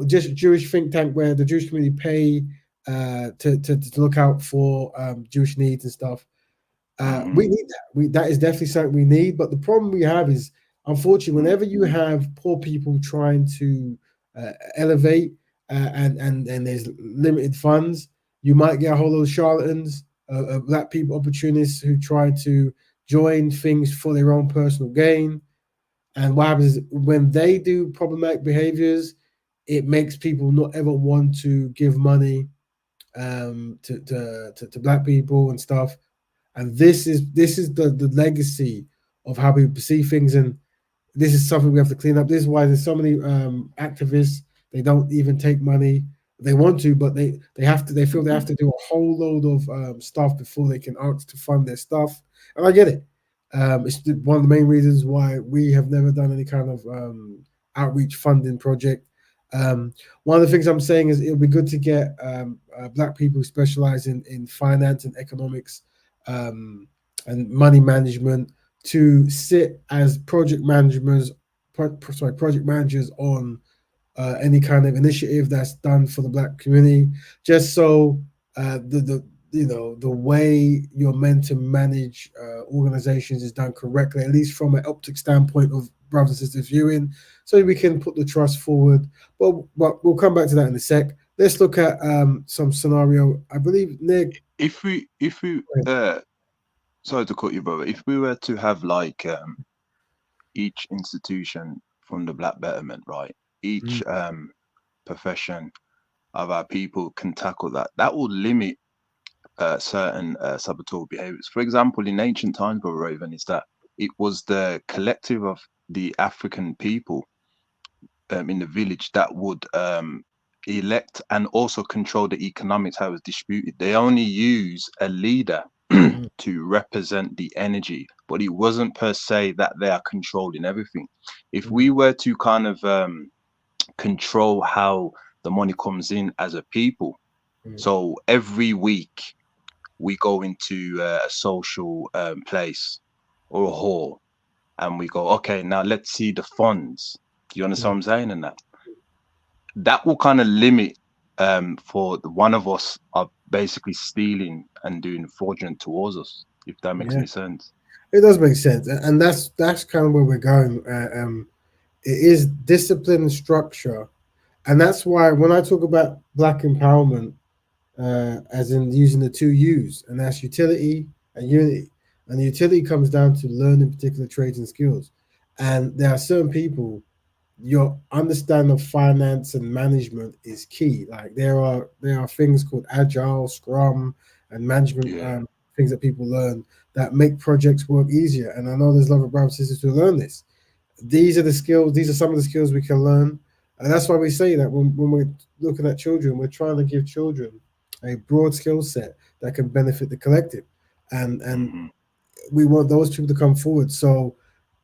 Just Jewish think tank where the Jewish community pay to look out for Jewish needs and stuff. We need that. That is definitely something we need. But the problem we have is, unfortunately, whenever you have poor people trying to elevate and there's limited funds, you might get a whole lot of charlatans, black people, opportunists who try to join things for their own personal gain. And what happens is, when they do problematic behaviors, it makes people not ever want to give money to black people and stuff. And this is the legacy of how people perceive things, and this is something we have to clean up. This is why there's so many activists. They don't even take money. they want to, but they have to. They feel they have to do a whole load of stuff before they can ask to fund their stuff. And I get it. It's one of the main reasons why we have never done any kind of outreach funding project. One of the things I'm saying is it'll be good to get Black people who specialize in finance and economics and money management to sit as project managers on any kind of initiative that's done for the Black community, just so the way you're meant to manage organizations is done correctly, at least from an optic standpoint of brothers and sisters viewing, so we can put the trust forward. But we'll come back to that in a sec. Let's look at some scenario. I believe, Nick. If we sorry to cut you, brother. If we were to have like each institution from the Black Betterment, right? Each profession of our people can tackle that. That will limit certain saboteur behaviors. For example, in ancient times, Brother Raven, is that it was the collective of the African people in the village that would elect and also control the economics, how it was distributed. They only use a leader to represent the energy, but it wasn't per se that they are controlling everything. If we were to kind of control how the money comes in as a people, so every week we go into a social place or a hall and we go, okay, now let's see the funds. Do you understand what I'm saying? And that will kind of limit for the one of us are basically stealing and doing fraudulent towards us, if that makes any sense. It does make sense, and that's kind of where we're going. It is discipline and structure, and that's why when I talk about Black empowerment, as in using the two U's, and that's utility and unity. And the utility comes down to learning particular trades and skills. And there are certain people, your understanding of finance and management is key. Like there are things called agile, scrum, and management things that people learn that make projects work easier. And I know there's a lot of brothers and sisters who learn this. These are the skills. These are some of the skills we can learn. And that's why we say that when we're looking at children, we're trying to give children a broad skill set that can benefit the collective. And we want those people to come forward. So,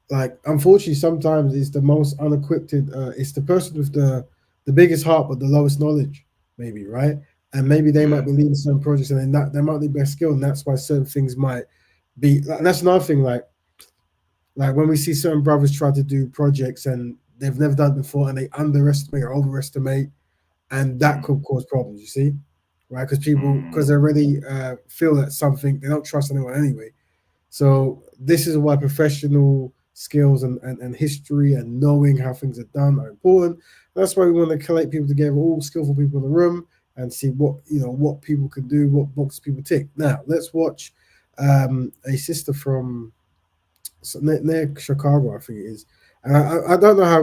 like, unfortunately, sometimes it's the most unequipped. It's the person with the biggest heart but the lowest knowledge, maybe, right? And maybe they might be leading certain projects and they might be best skill, and that's why certain things might be. And that's another thing, like when we see certain brothers try to do projects and they've never done it before, and they underestimate or overestimate, and that could cause problems. You see, right? Because they already feel that something, they don't trust anyone anyway. So this is why professional skills and history and knowing how things are done are important. That's why we want to collate people together, all skillful people in the room, and see what people can do, what boxes people tick. Now let's watch a sister from near Chicago, I think it is. And I don't know how,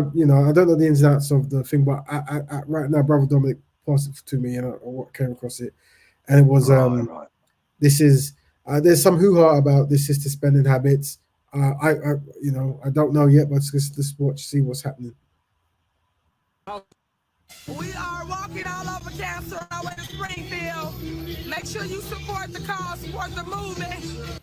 I don't know the ins and outs of the thing, but I right now, Brother Dominic passed it to me, and I came across it, and it was this is. There's some hoo-ha about this sister spending habits. I don't know yet, but let's watch, see what's happening. We are walking all over cancer our way to Springfield. Make sure you support the cause, support the movement.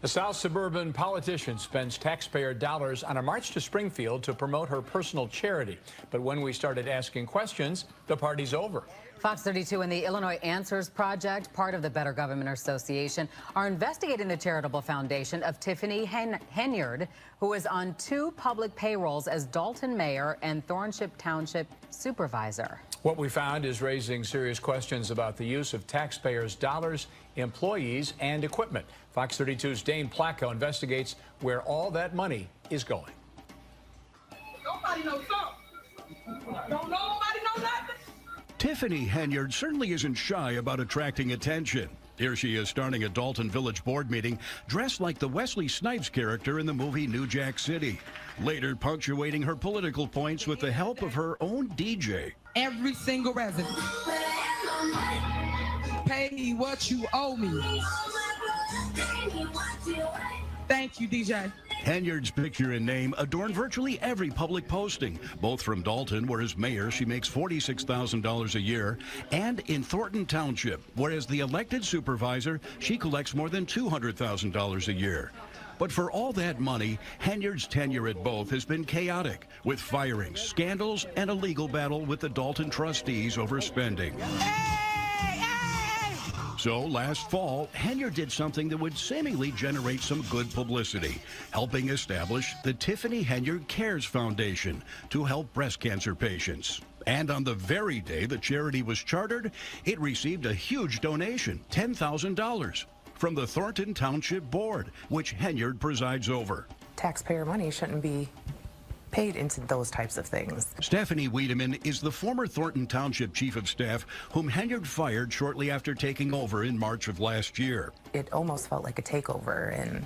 A South suburban politician spends taxpayer dollars on a march to Springfield to promote her personal charity. But when we started asking questions, the party's over. Fox 32 and the Illinois Answers Project, part of the Better Government Association, are investigating the charitable foundation of Tiffany Henyard, who is on 2 public payrolls as Dalton mayor and Thornship Township supervisor. What we found is raising serious questions about the use of taxpayers' dollars, employees, and equipment. Fox 32's Dane Placco investigates where all that money is going. Nobody knows something. Don't nobody know nothing. Tiffany Henyard certainly isn't shy about attracting attention. Here she is starting a Dalton Village board meeting dressed like the Wesley Snipes character in the movie New Jack City, later punctuating her political points with the help of her own DJ. Every single resident. Pay what you owe me. Thank you, DJ. Hanyard's picture and name adorn virtually every public posting, both from Dalton, where as mayor she makes $46,000 a year, and in Thornton Township, where as the elected supervisor she collects more than $200,000 a year. But for all that money, Hanyard's tenure at both has been chaotic, with firings, scandals, and a legal battle with the Dalton trustees over spending. So last fall, Hanyard did something that would seemingly generate some good publicity, helping establish the Tiffany Henyard Cares Foundation to help breast cancer patients. And on the very day the charity was chartered, it received a huge donation, $10,000, from the Thornton Township Board, which Henyard presides over. Taxpayer money shouldn't be paid into those types of things. Stephanie Wiedemann is the former Thornton Township Chief of Staff whom Henyard fired shortly after taking over in March of last year. It almost felt like a takeover, and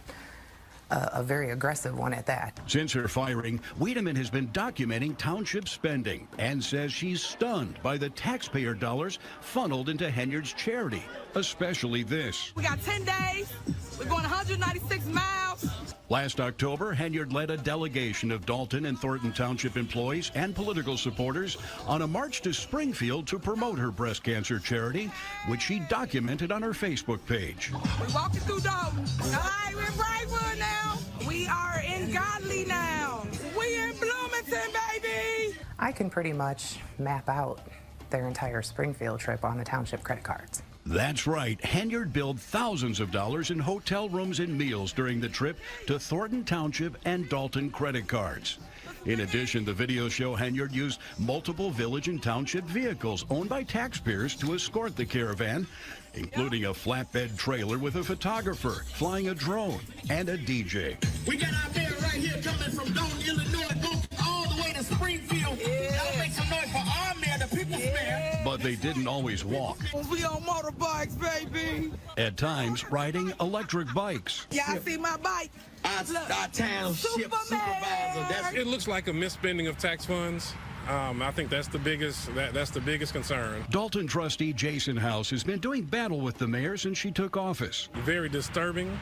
a very aggressive one at that. Since her firing, Wiedemann has been documenting township spending and says she's stunned by the taxpayer dollars funneled into Henyard's charity, especially this. We got 10 days. We're going 196 miles. Last October, Henyard led a delegation of Dalton and Thornton Township employees and political supporters on a march to Springfield to promote her breast cancer charity, which she documented on her Facebook page. We're walking through Dalton. All right, we're in Brightwood now. We are in Godly now. We in Bloomington, baby. I can pretty much map out their entire Springfield trip on the township credit cards. That's right. Henyard billed thousands of dollars in hotel rooms and meals during the trip to Thornton Township and Dalton credit cards. In addition, the videos show Henyard used multiple village and township vehicles owned by taxpayers to escort the caravan, including a flatbed trailer with a photographer, flying a drone, and a DJ. We got our mayor right here coming from Dalton, Illinois, go all the way to Springfield. Y'all make some noise for our mayor, the people's mayor. But they didn't always walk. We on motorbikes, baby. At times, riding electric bikes. Y'all see my bike? Our township supervisor. It looks like a misspending of tax funds. I think that's the biggest concern. Dalton trustee Jason House has been doing battle with the mayor since she took office. Very disturbing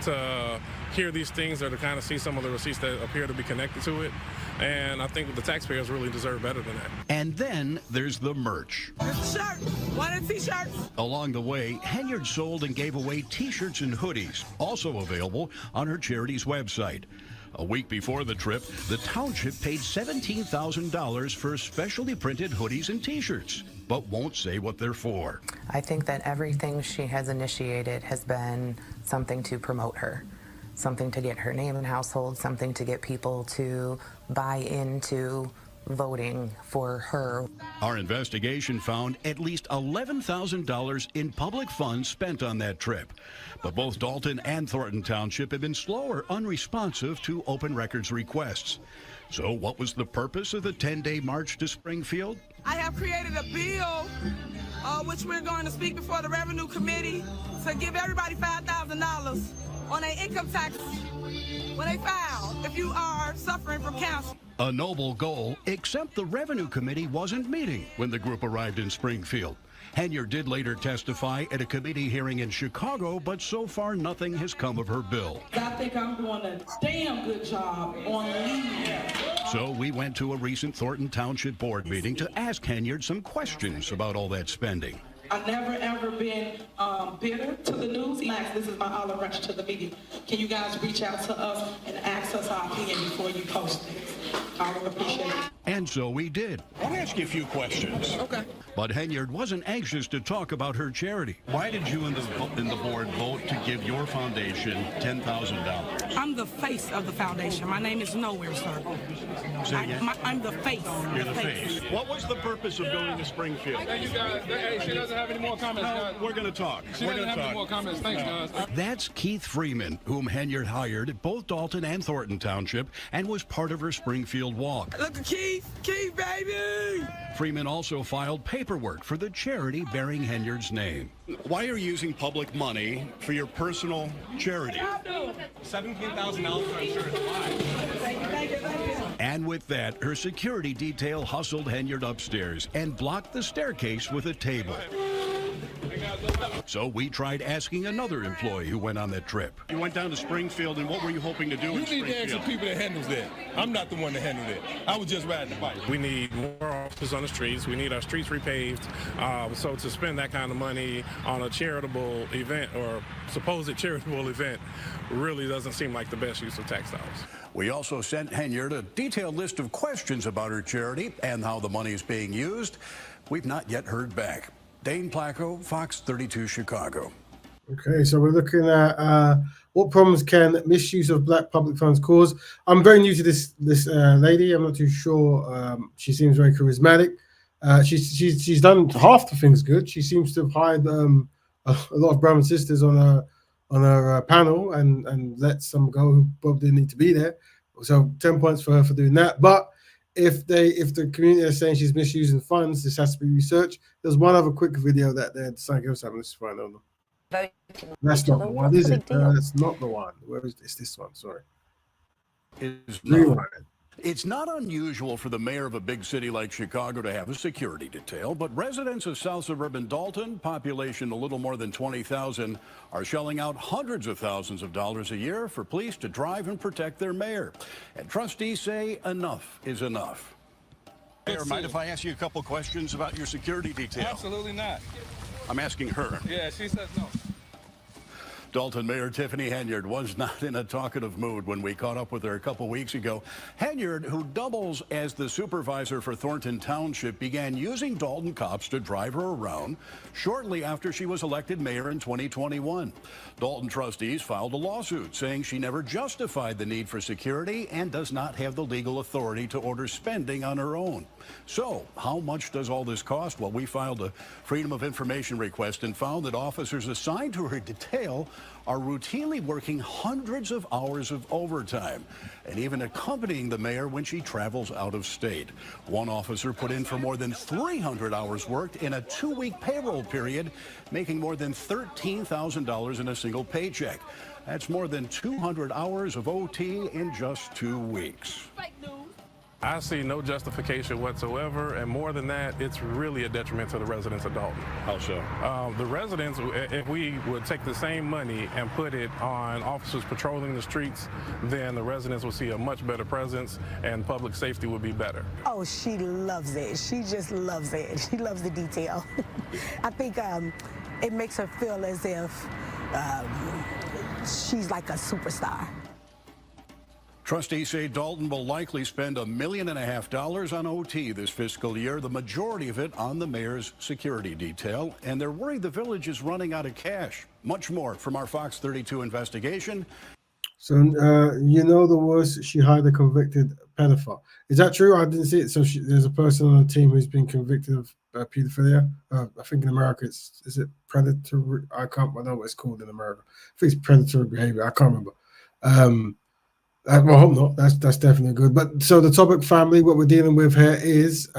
to hear these things or to kind of see some of the receipts that appear to be connected to it. And I think the taxpayers really deserve better than that. And then there's the merch. Here's a shirt. One of the t-shirts. Along the way, Henyard sold and gave away t-shirts and hoodies, also available on her charity's website. A week before the trip, the township paid $17,000 for specially printed hoodies and t-shirts, but won't say what they're for. I think that everything she has initiated has been something to promote her, something to get her name in household, something to get people to buy into voting for her. Our investigation found at least $11,000 in public funds spent on that trip. But both Dalton and Thornton Township have been slow or unresponsive to open records requests. So what was the purpose of the 10-day march to Springfield? I have created a bill which we're going to speak before the Revenue Committee to give everybody $5,000 on their income tax when they file if you are suffering from cancer. A noble goal, except the Revenue Committee wasn't meeting when the group arrived in Springfield. Henyard did later testify at a committee hearing in Chicago, but so far nothing has come of her bill. I think I'm doing a damn good job on leave. So we went to a recent Thornton Township Board meeting to ask Henyard some questions about all that spending. I've never ever been bitter to the news. This is my olive branch to the media. Can you guys reach out to us and ask us our opinion before you post things? I would appreciate it. And so we did. I want to ask you a few questions. Okay. But Henyard wasn't anxious to talk about her charity. Why did you and the board vote to give your foundation $10,000? I'm the face of the foundation. My name is Nowhere, sir. Say again? I'm the face. You're the face. What was the purpose of going to Springfield? Thank you, guys. Hey, she doesn't have any more comments, guys. We're going to talk. She doesn't have any more comments. Thanks, guys. That's Keith Freeman, whom Henyard hired at both Dalton and Thornton Township and was part of her Springfield walk. Look at Keith. Keith, baby. Freeman also filed paperwork for the charity bearing Henyard's name. Why are you using public money for your personal charity? $17,000 for insurance. Why? Thank you. And with that, her security detail hustled Henyard upstairs and blocked the staircase with a table. So we tried asking another employee who went on that trip. You went down to Springfield, and what were you hoping to do in You need to ask the people that handles that. I'm not the one that handled it. I was just riding the bike. We need more officers on the streets. We need our streets repaved. So to spend that kind of money on a charitable event or supposed charitable event really doesn't seem like the best use of tax dollars. We also sent Henyard a detailed list of questions about her charity and how the money is being used. We've not yet heard back. Dane Placco, Fox 32 Chicago. Okay, so we're looking at what problems can misuse of black public funds cause. I'm very new to this lady. I'm not too sure. She seems very charismatic. She's done half the things good. She seems to have hired a lot of brothers and sisters on her panel and let some go who probably didn't need to be there. So 10 points for her for doing that. But if the community is saying she's misusing funds, this has to be researched. There's one other quick video that they're deciding to have. Let's find out. That's not the one, is it? That's not the one. Where is this? This one, sorry. It's not unusual for the mayor of a big city like Chicago to have a security detail, but residents of South Suburban Dalton, population a little more than 20,000, are shelling out hundreds of thousands of dollars a year for police to drive and protect their mayor. And trustees say enough is enough. Mayor, mind if I ask you a couple questions about your security detail? Absolutely not. I'm asking her. Yeah, she said no. Dalton Mayor Tiffany Henyard was not in a talkative mood when we caught up with her a couple weeks ago. Henyard, who doubles as the supervisor for Thornton Township, began using Dalton cops to drive her around shortly after she was elected mayor in 2021. Dalton trustees filed a lawsuit saying she never justified the need for security and does not have the legal authority to order spending on her own. So how much does all this cost? Well, we filed a Freedom of Information request and found that officers assigned to her detail are routinely working hundreds of hours of overtime and even accompanying the mayor when she travels out of state. One officer put in for more than 300 hours worked in a 2-week payroll period, making more than $13,000 in a single paycheck. That's more than 200 hours of OT in just 2 weeks. I see no justification whatsoever, and more than that, it's really a detriment to the residents of Dalton. How so? The residents, if we would take the same money and put it on officers patrolling the streets, then the residents would see a much better presence and public safety would be better. Oh, she loves it. She just loves it. She loves the detail. I think it makes her feel as if she's like a superstar. Trustees say Dalton will likely spend $1.5 million on OT this fiscal year, the majority of it on the mayor's security detail, and they're worried the village is running out of cash. Much more from our Fox 32 investigation. So, the worst, she hired a convicted pedophile. Is that true? I didn't see it. So there's a person on the team who's been convicted of pedophilia. I think in America, is it predatory? I don't know what it's called in America. I think it's predatory behavior. I can't remember. Well, I hope not. That's definitely good. But so the topic, family, what we're dealing with here is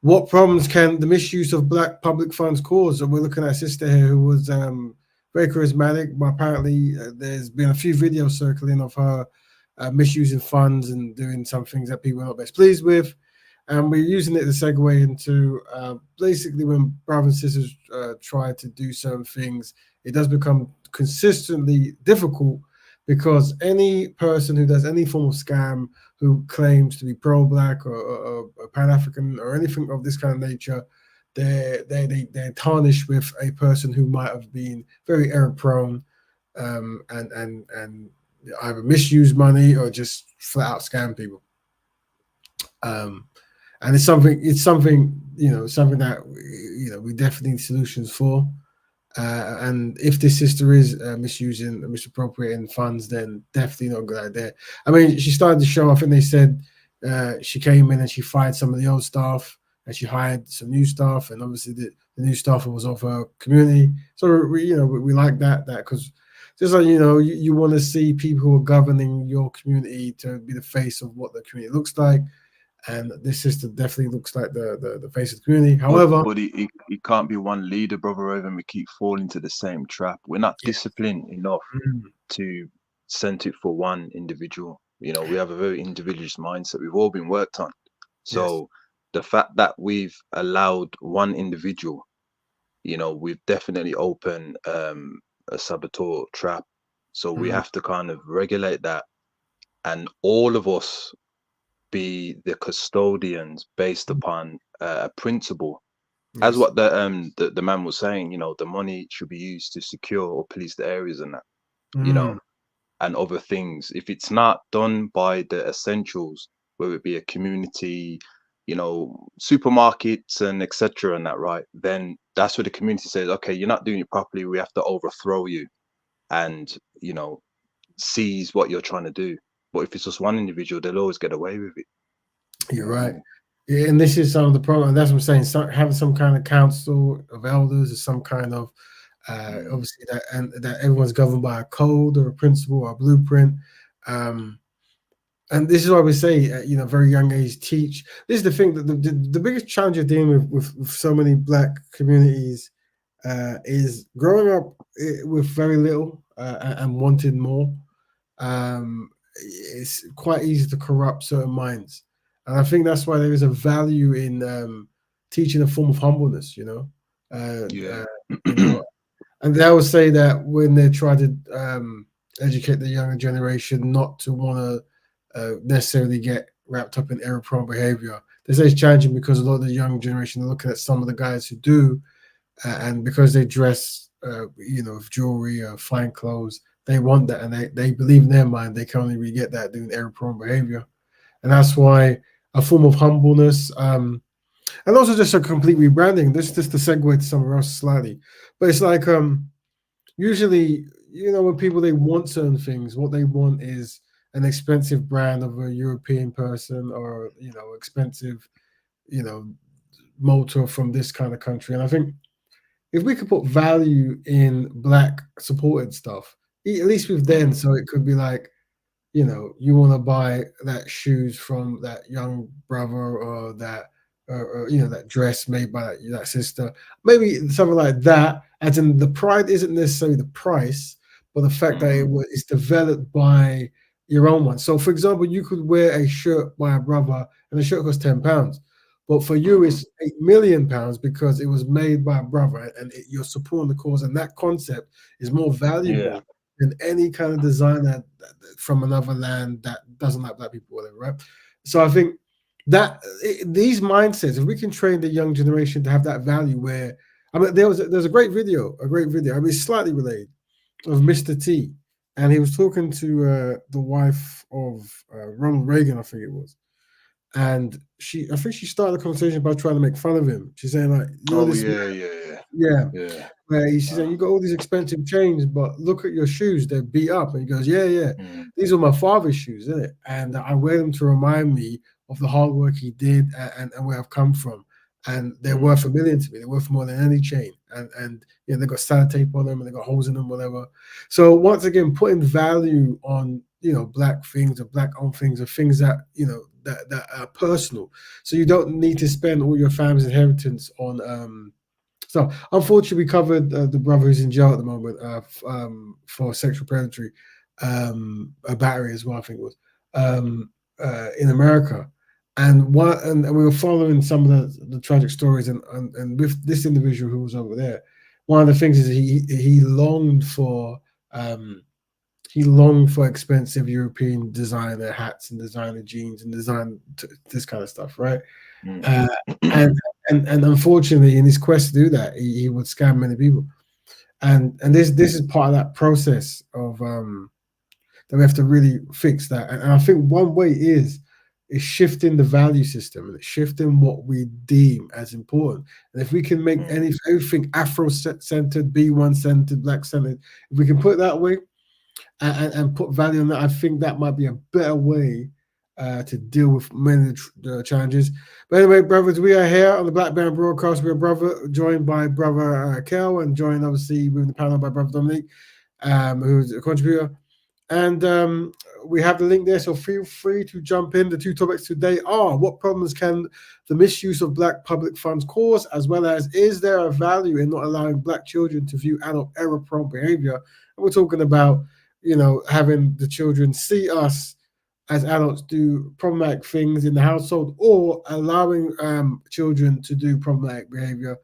what problems can the misuse of black public funds cause? And we're looking at a sister here who was very charismatic, but apparently there's been a few videos circling of her misusing funds and doing some things that people are not best pleased with. And we're using it to segue into basically when brothers and sisters try to do certain things, it does become consistently difficult because any person who does any form of scam, who claims to be pro-black or Pan-African or anything of this kind of nature, they're tarnished with a person who might have been very error-prone and either misuse money or just flat-out scam people. And it's something that we definitely need solutions for. And if this sister is misusing or misappropriating funds, then definitely not a good idea. I mean, she started the show. I think they said she came in and she fired some of the old staff and she hired some new staff, and obviously the new staff was of her community. So we like that because just like you want to see people who are governing your community to be the face of what the community looks like. And this sister definitely looks like the face of the community. However, but he can't be one leader, brother, over, and we keep falling to the same trap. We're not disciplined enough to center it for one individual. We have a very individualist mindset. We've all been worked on. So the fact that we've allowed one individual you know, we've definitely opened a saboteur trap. So we have to kind of regulate that, and all of us be the custodians based upon a principle. As Yes. what the man was saying, you know, the money should be used to secure or police the areas and that, you know, and other things. If it's not done by the essentials, whether it be a community, you know, supermarkets and etc. and that, right? Then that's where the community says, okay, you're not doing it properly. We have to overthrow you, and you know, seize what you're trying to do. But if it's just one individual, they'll always get away with it. You're right. Yeah, and this is some of the problem. That's what I'm saying. Having some kind of council of elders or some kind of obviously that, and that everyone's governed by a code or a principle or a blueprint. And this is why we say, you know, very young age, teach. This is the thing that the biggest challenge you're dealing with so many Black communities is growing up with very little and wanting more. It's quite easy to corrupt certain minds, and I think that's why there is a value in teaching a form of humbleness. Yeah. You know, and they always say that when they try to educate the younger generation not to want to necessarily get wrapped up in error-prone behavior. They say it's challenging because a lot of the young generation are looking at some of the guys who do, and because they dress, you know, with jewelry or fine clothes, they want that, and they believe in their mind they can only really get that doing error-prone behavior, and that's why a form of humbleness, and also just a complete rebranding. This just to segue to somewhere else slightly, but it's like usually, you know, when people they want certain things, what they want is an expensive brand of a European person, or you know, expensive, you know, motor from this kind of country. And I think if we could put value in Black supported stuff, at least with then, so it could be like, you know, you want to buy that shoes from that young brother, or that, or you know, that dress made by that sister, maybe something like that. As in, the pride isn't necessarily the price, but the fact that it's developed by your own one. So, for example, you could wear a shirt by a brother, and the shirt costs £10, but for you it's £8 million because it was made by a brother, and you're supporting the cause, and that concept is more valuable than any kind of designer from another land that doesn't like Black people, whatever, right? So I think that these mindsets, if we can train the young generation to have that value, where I mean, there's a great video. I mean, it's slightly related, of Mr. T, and he was talking to the wife of Ronald Reagan, I think it was, and I think she started the conversation by trying to make fun of him. She's saying like, "You're Oh this yeah, man." yeah, Yeah. yeah. Where she's saying, "You got all these expensive chains, but look at your shoes, they're beat up." And he goes, "Yeah. These are my father's shoes, isn't it? And I wear them to remind me of the hard work he did, and where I've come from. And they're worth $1 million to me. They're worth more than any chain. And you know, they got sellotape on them, and they got holes in them, whatever." So once again, putting value on, you know, Black things or Black owned things, or things that, you know, that are personal. So you don't need to spend all your family's inheritance on so unfortunately, we covered the brother who's in jail at the moment for sexual predatory, a battery as well, I think it was, in America. And we were following some of the tragic stories, and with this individual who was over there, one of the things is he longed for expensive European designer hats and designer jeans and this kind of stuff, right? And unfortunately, in his quest to do that, he would scam many people. And this is part of that process of that we have to really fix that. And I think one way is shifting the value system, and shifting what we deem as important. And if we can make everything Afro-centered, B1 centered, Black centered, if we can put it that way, and put value on that, I think that might be a better way to deal with many of the challenges. But anyway, brothers, we are here on the Black Band broadcast. We're joined by brother Kel, and joined obviously with the panel by brother Dominic, who's a contributor. And we have the link there, so feel free to jump in. The two topics today are: what problems can the misuse of Black public funds cause, as well as is there a value in not allowing Black children to view adult error-prone behavior? And we're talking about, you know, having the children see us as adults do problematic things in the household, or allowing children to do problematic behavior.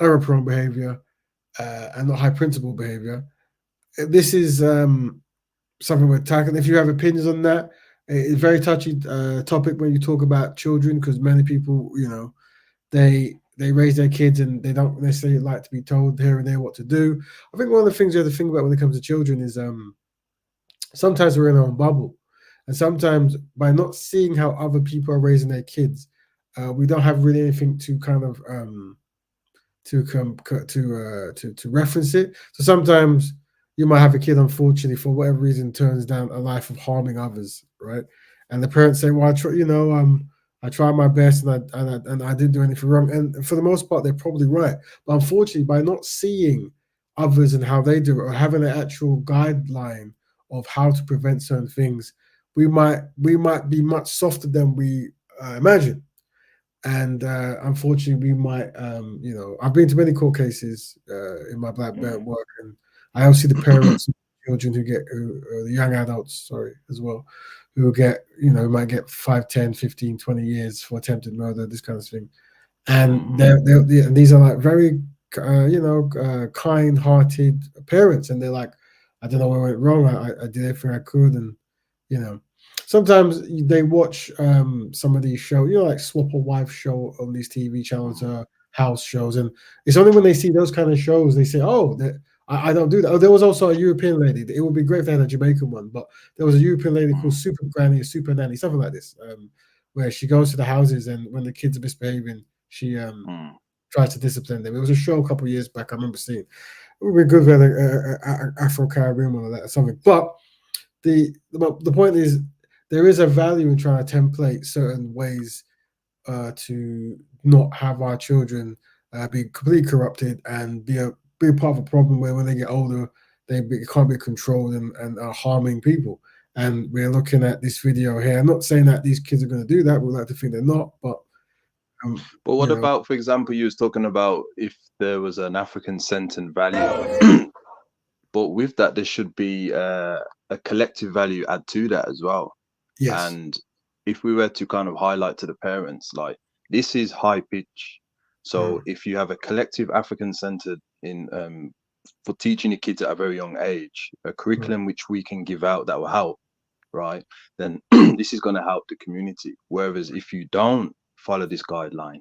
error-prone behavior, and not high-principle behavior. This is something we're tackling. If you have opinions on that, it's a very touchy topic when you talk about children, because many people, they raise their kids and they don't necessarily like to be told here and there what to do. I think one of the things you have to think about when it comes to children is sometimes we're in our own bubble, and sometimes by not seeing how other people are raising their kids, we don't have really anything to kind of to reference it. So sometimes you might have a kid, unfortunately, for whatever reason, turns down a life of harming others, right? And the parents say, "Well, I tried my best, and I didn't do anything wrong." And for the most part, they're probably right. But unfortunately, by not seeing others and how they do it, or having an actual guideline of how to prevent certain things, we might be much softer than we imagine. And unfortunately, we might, I've been to many court cases in my black belt work, and I also see the parents of children the young adults, sorry, as well, who get, might get 5, 10, 15, 20 years for attempted murder, this kind of thing. And these are like very, kind-hearted parents, and they're like, I don't know where I went wrong. I did everything I could, and you know, sometimes they watch some of these shows, like Swap a Wife show on these TV channels, house shows, and it's only when they see those kind of shows they say, "Oh, I don't do that." Oh, there was also a European lady. It would be great if they had a Jamaican one, but there was a European lady called Super Granny or Super Nanny, something like this, where she goes to the houses, and when the kids are misbehaving, she tries to discipline them. It was a show a couple of years back. I remember seeing. It would be good if we had a Afro Caribbean one or that or something, but. The point is, there is a value in trying to template certain ways to not have our children be completely corrupted and be a part of a problem where when they get older can't be controlled and are harming people. And we're looking at this video here. I'm not saying that these kids are going to do that. We'd like to think they're not, but. But what about, for example, you was talking about if there was an African-centered value, but with that, there should be a collective value add to that as well. Yes. And if we were to kind of highlight to the parents, like, this is high pitch. So if you have a collective African-centered in for teaching the kids at a very young age, a curriculum which we can give out that will help, right? Then this is going to help the community. Whereas if you don't follow this guideline,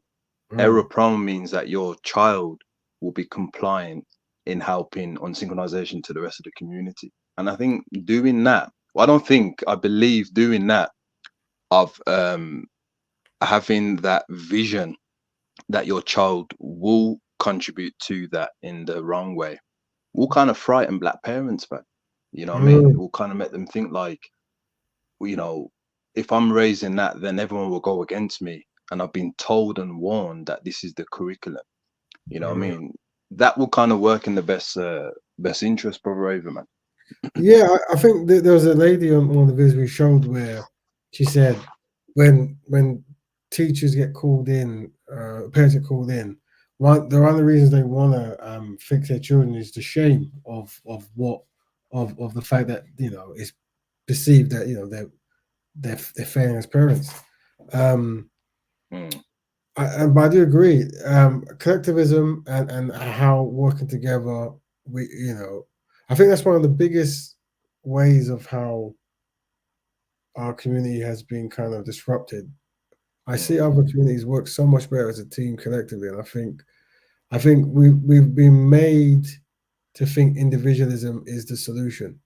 error prone means that your child will be compliant in helping on synchronization to the rest of the community. And I think doing that, I believe doing that of having that vision that your child will contribute to that in the wrong way will kind of frighten black parents, man. You know what I mean? It will kind of make them think like, if I'm raising that, then everyone will go against me. And I've been told and warned that this is the curriculum. You know what I mean? That will kind of work in the best interest, Brother Raven, man. Yeah, I think there was a lady on one of the videos we showed where she said when teachers get called in, parents get called in, one of the reasons they want to fix their children is the shame of the fact that it's perceived that they're failing as parents. But I do agree. Collectivism and how working together, I think that's one of the biggest ways of how our community has been kind of disrupted. I see other communities work so much better as a team collectively, and I think we've been made to think individualism is the solution,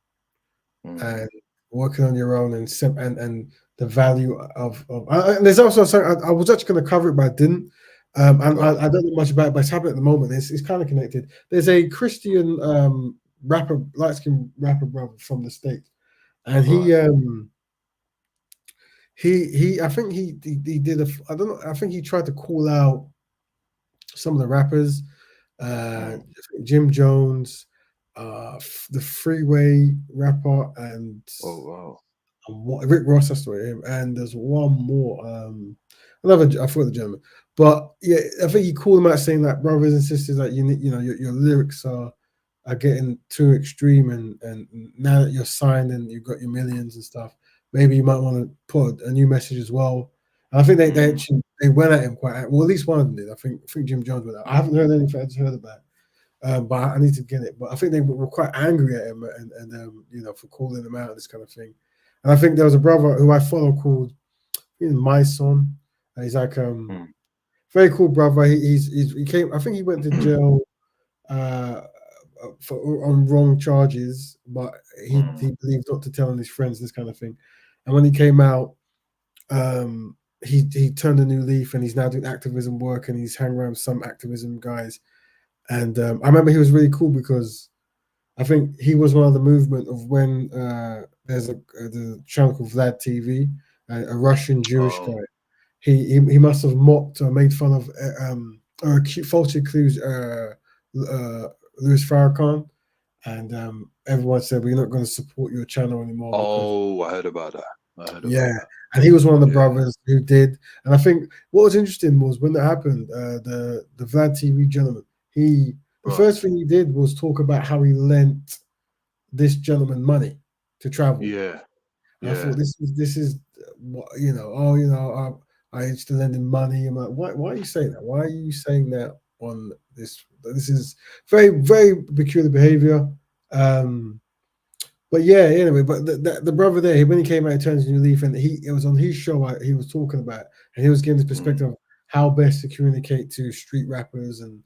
and working on your own and the value of and there's also something I was actually going to cover it, but I didn't. I don't know much about it, but it's happening at the moment. It's kind of connected. There's a Christian rapper, light-skinned rapper brother from the States, and he I think he did I don't know, I think he tried to call out some of the rappers, Jim Jones, the Freeway rapper, and Rick Ross, that's him, and there's one more, I forgot the gentleman, but yeah, I think he called them out saying that brothers and sisters, that your lyrics are getting too extreme, and now that you're signed and you've got your millions and stuff, maybe you might want to put a new message as well. And I think they actually they went at him quite well. At least one of them did. I think Jim Jones went out. I haven't heard anything. I just heard about it. But I need to get it. But I think they were quite angry at him and you know, for calling him out, this kind of thing. And I think there was a brother who I follow called my son. He's like very cool brother. He came. I think he went to jail for on wrong charges, but he believed not to tell on his friends, this kind of thing. And when he came out, he turned a new leaf and he's now doing activism work and he's hanging around with some activism guys. And I remember he was really cool because I think he was one of the movement of when there's the channel called Vlad TV, a Russian Jewish guy. He must have mocked or made fun of or falsely accused Louis Farrakhan, and everyone said we're not going to support your channel anymore. Oh, I heard about that. Yeah, and he was one of the brothers who did. And I think what was interesting was when that happened, the Vlad TV gentleman, the first thing he did was talk about how he lent this gentleman money to travel. Yeah. I thought this is what, you know. Oh, you know, I used to lend him money. I'm like, why are you saying that? Why are you saying that on this? This is very, very peculiar behavior. But yeah, anyway, but the brother there, when he came out, he turned a new leaf, and it was on his show. He was talking about, and he was giving his perspective of how best to communicate to street rappers, and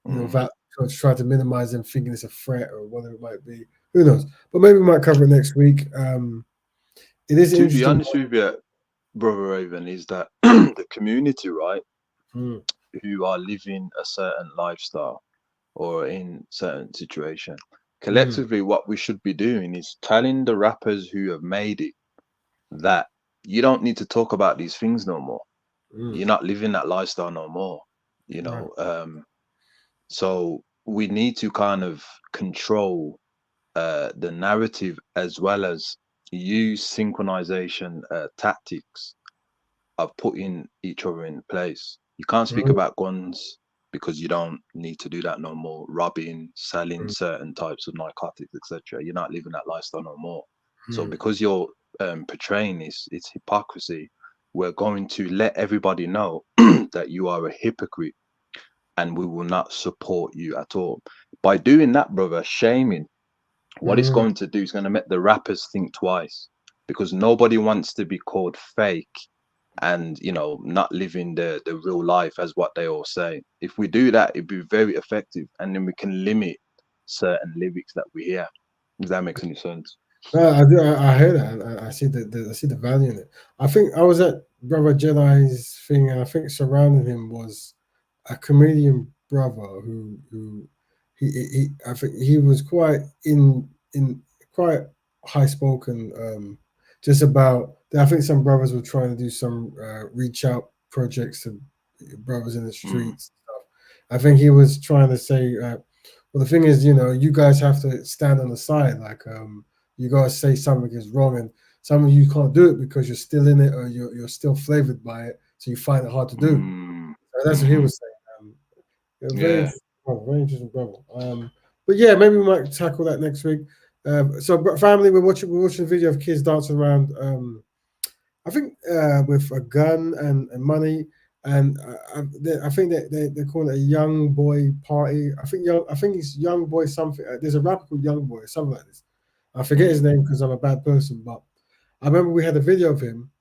you know, without try to minimize them thinking it's a threat or whatever it might be. Who knows? But maybe we might cover it next week. It is to interesting. be honest with you, Brother Raven, is that the community, right, who are living a certain lifestyle or in certain situation, collectively, what we should be doing is telling the rappers who have made it that you don't need to talk about these things no more. You're not living that lifestyle no more, you know. So we need to kind of control the narrative as well as use synchronization tactics of putting each other in place. You can't speak about guns because you don't need to do that no more. Robbing, selling certain types of narcotics, etc. You're not living that lifestyle no more. So because you're portraying this, it's hypocrisy. We're going to let everybody know that you are a hypocrite, and we will not support you at all. By doing that, brother, shaming, what it's going to do is going to make the rappers think twice, because nobody wants to be called fake and, you know, not living the real life as what they all say. If we do that, it'd be very effective, and then we can limit certain lyrics that we hear. Does that make any sense? No, I do. I hear that. I see I see the value in it. I think I was at Brother Jedi's thing, and I think surrounding him was a comedian brother who I think he was quite in quite high spoken, just about. I think some brothers were trying to do some reach out projects to brothers in the streets. Stuff. I think he was trying to say, well, the thing is, you know, you guys have to stand on the side, like you gotta say something is wrong, and some of you can't do it because you're still in it or you're still flavored by it, so you find it hard to do. So that's what he was saying. Very interesting brother, very interesting brother. But yeah, maybe we might tackle that next week. So family, we're watching a video of kids dancing around. I think with a gun and money, and I think that they call it a young boy party. I think it's young boy something. There's a rapper called Young Boy, something like this. I forget his name because I'm a bad person, but I remember we had a video of him,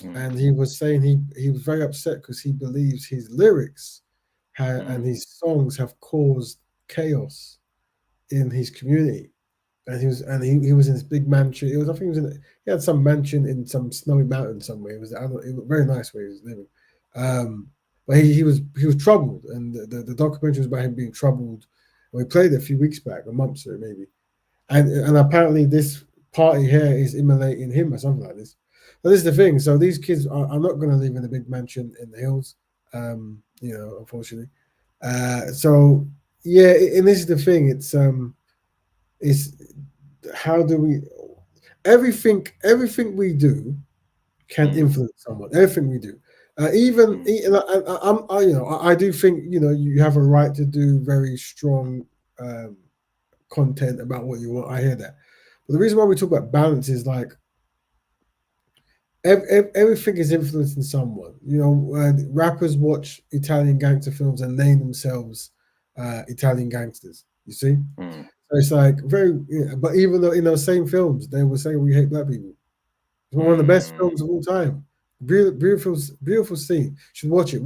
and he was saying he was very upset because he believes his lyrics and his songs have caused chaos in his community. And he was in this big mansion. I think he had some mansion in some snowy mountain somewhere. It was very nice where he was living. But he was troubled, and the documentary was about him being troubled. And we played it a few weeks back, a month or maybe. And apparently this party here is emulating him or something like this. But this is the thing. So these kids are not going to live in a big mansion in the hills, you know, unfortunately. So yeah, and this is the thing. It's how do we everything we do can influence someone. Everything we do, even I do think, you know, you have a right to do very strong content about what you want. I hear that, but the reason why we talk about balance is like everything is influencing someone. You know, rappers watch Italian gangster films and name themselves Italian gangsters. You see, Mm. so it's like very. Yeah, but even though in those same films they will say we hate black people. It's one of the best films of all time. Beautiful, beautiful scene. You should watch it.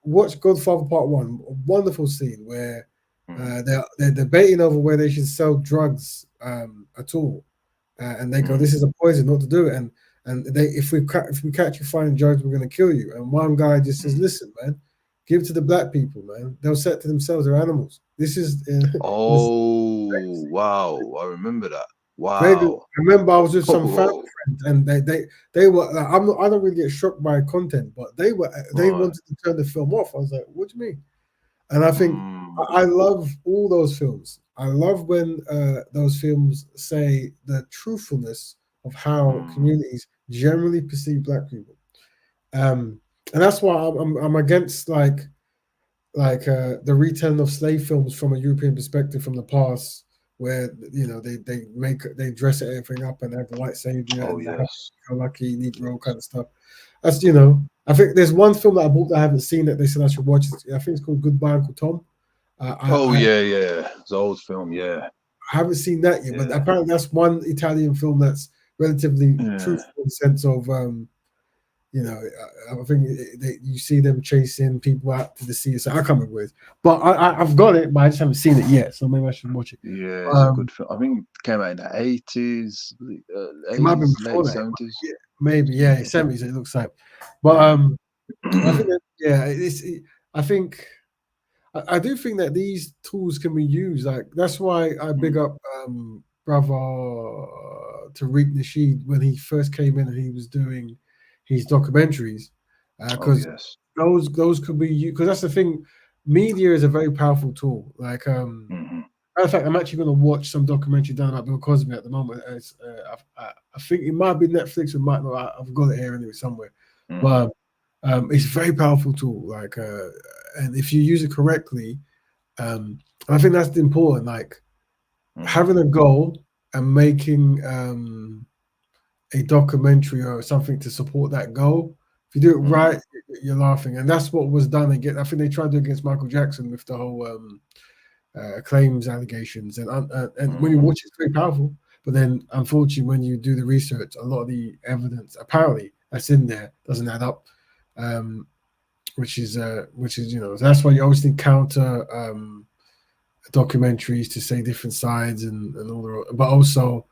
Watch Godfather Part One. A wonderful scene where they're debating over where they should sell drugs at all, and they go, "This is a poison, not to do it." And they, if we catch you finding drugs, we're going to kill you. And one guy just says, "Listen, man, give it to the black people, man. They'll set to themselves. They're animals. This is." Oh, wow. I remember that. Very good. Wow. I remember I was with some family Oh, friends, and they were. Like, I don't really get shocked by content, but they right. wanted to turn the film off. I was like, "What do you mean?" And I think Mm. I love all those films. I love when those films say the truthfulness of how communities generally perceive black people, and that's why I'm against like the retelling of slave films from a European perspective from the past, where you know they dress everything up and have a white savior Oh, and they have yes. lucky Negro kind of stuff. That's you know, I think there's one film that I bought that I haven't seen that they said I should watch. I think it's called Goodbye Uncle Tom. Oh, I yeah, yeah. It's an old film. Yeah. haven't seen that yet, but Yeah. apparently that's one Italian film that's relatively Yeah. truthful in the sense of you know, I think you see them chasing people out to the sea. So I can't remember it, but I've got it, but I just haven't seen it yet. So maybe I should watch it. Yeah, it's a good film. I think it came out in the 80s, It might have been 80s, late before that. 70s. Yeah, maybe, yeah, 70s. It looks like, but I think that, yeah, I think I do think that these tools can be used. Like that's why I big up brother Tariq Nasheed when he first came in and he was doing his documentaries, Oh, because yes. those could be used. Because that's the thing, media is a very powerful tool. Like matter of fact, I'm actually going to watch some documentary done about Bill Cosby at the moment. It's, I think it might be Netflix, it might not. I've got it here anyway somewhere, but it's a very powerful tool. Like, and if you use it correctly, I think that's important. Like having a goal and making a documentary or something to support that goal. If you do it right, you're laughing, and that's what was done again. I think they tried to do against Michael Jackson with the whole claims allegations, and when you watch it, it's very powerful. But then, unfortunately, when you do the research, a lot of the evidence apparently that's in there doesn't add up, which is you know that's why you always need counter documentaries to say different sides and all the, but also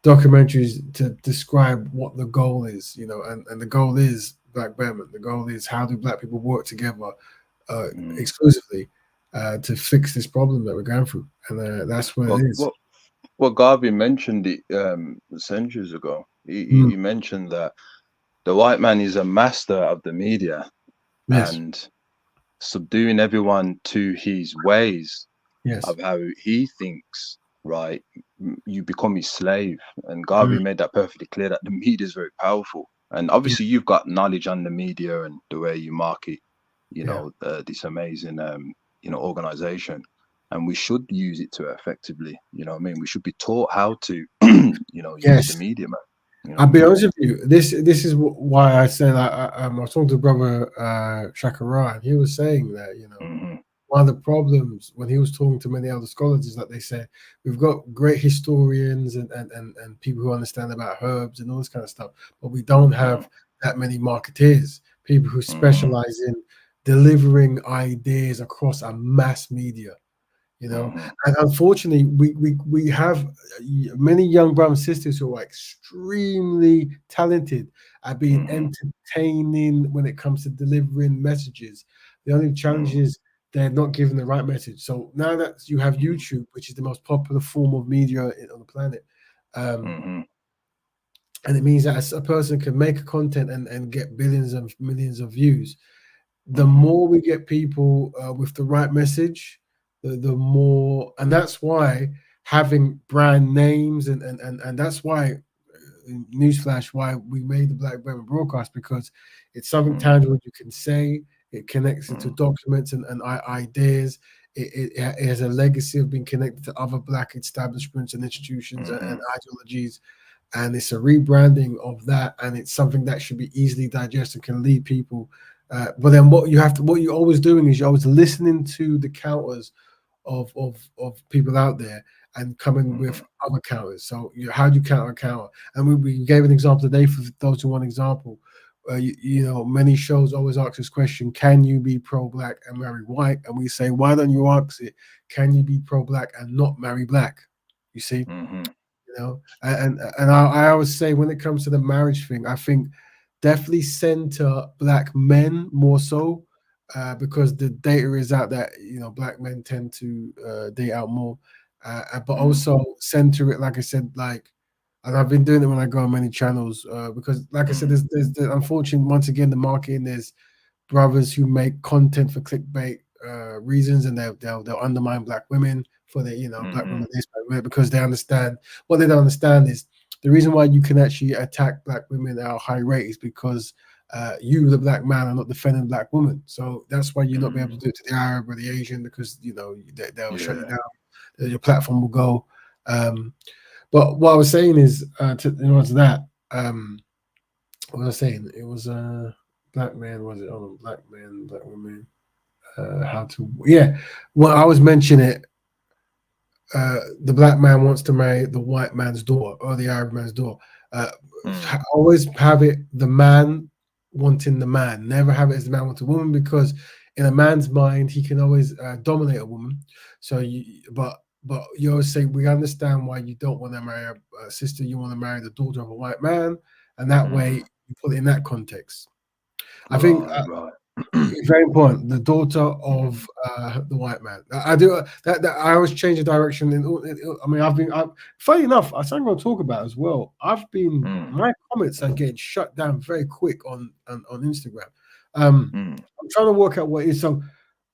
documentaries to describe what the goal is, you know, and the goal is Black Betterment. The goal is how do Black people work together exclusively to fix this problem that we're going through, and that's what it is. Well, Garvey mentioned it centuries ago. He mentioned that the white man is a master of the media and subduing everyone to his ways of how he thinks, right? You become his slave. And Garvey made that perfectly clear that the media is very powerful. And obviously you've got knowledge on the media and the way you market, you know, this amazing, you know, organization. And we should use it to effectively, you know what I mean? We should be taught how to, you know, use the media, man. You know I'll be honest with you. This is why I said I was talking to brother Shakara, and he was saying that you know one of the problems when he was talking to many other scholars is that they say we've got great historians and people who understand about herbs and all this kind of stuff, but we don't have that many marketeers, people who specialize in delivering ideas across a mass media. You know, and unfortunately, we have many young brothers and sisters who are extremely talented at being entertaining when it comes to delivering messages. The only challenge is they're not giving the right message. So now that you have YouTube, which is the most popular form of media on the planet, and it means that a person can make content and get billions and millions of views. The more we get people with the right message, the more, and that's why having brand names and that's why newsflash, why we made the Black Betterment broadcast, because it's something tangible you can say. It connects into documents and ideas. It has a legacy of being connected to other Black establishments and institutions and ideologies. and it's a rebranding of that, and it's something that should be easily digested, can lead people. But then what you're always doing is you're always listening to the counters of people out there and coming with other counters. So how do you counter a counter? And we gave an example today for those who want an example. You know, many shows always ask this question: can you be pro-black and marry white? And we say, why don't you ask it? Can you be pro-black and not marry black? You see, you know, and I always say when it comes to the marriage thing, I think definitely center black men more so, because the data is out that, you know, black men tend to date out more, but also center it, like I said, like, and I've been doing it when I go on many channels, because like I said, there's the unfortunate, once again, the marketing, there's brothers who make content for clickbait reasons, and they'll undermine black women for their, you know, black women this, black women, because they understand what they don't understand is the reason why you can actually attack black women at a high rate is because you, the black man, are not defending black women. So that's why you're not be able to do it to the Arab or the Asian, because, you know, they'll shut you down. Your platform will go. But what I was saying is, to that, what was I saying? It was black man. Was it? Oh, black man, black woman. How to? Yeah. Well, I was mentioning it. The black man wants to marry the white man's daughter or the Arab man's daughter. Always have it the man wanting the man. Never have it as the man wanting a woman, because in a man's mind he can always dominate a woman. So but you always say, we understand why you don't want to marry a sister. You want to marry the daughter of a white man, and that way you put it in that context. I think it's very important. The daughter of the white man. I do that. I always change the direction. I mean, funny enough, I'm going to talk about as well. My comments are getting shut down very quick on Instagram. I'm trying to work out what it is. So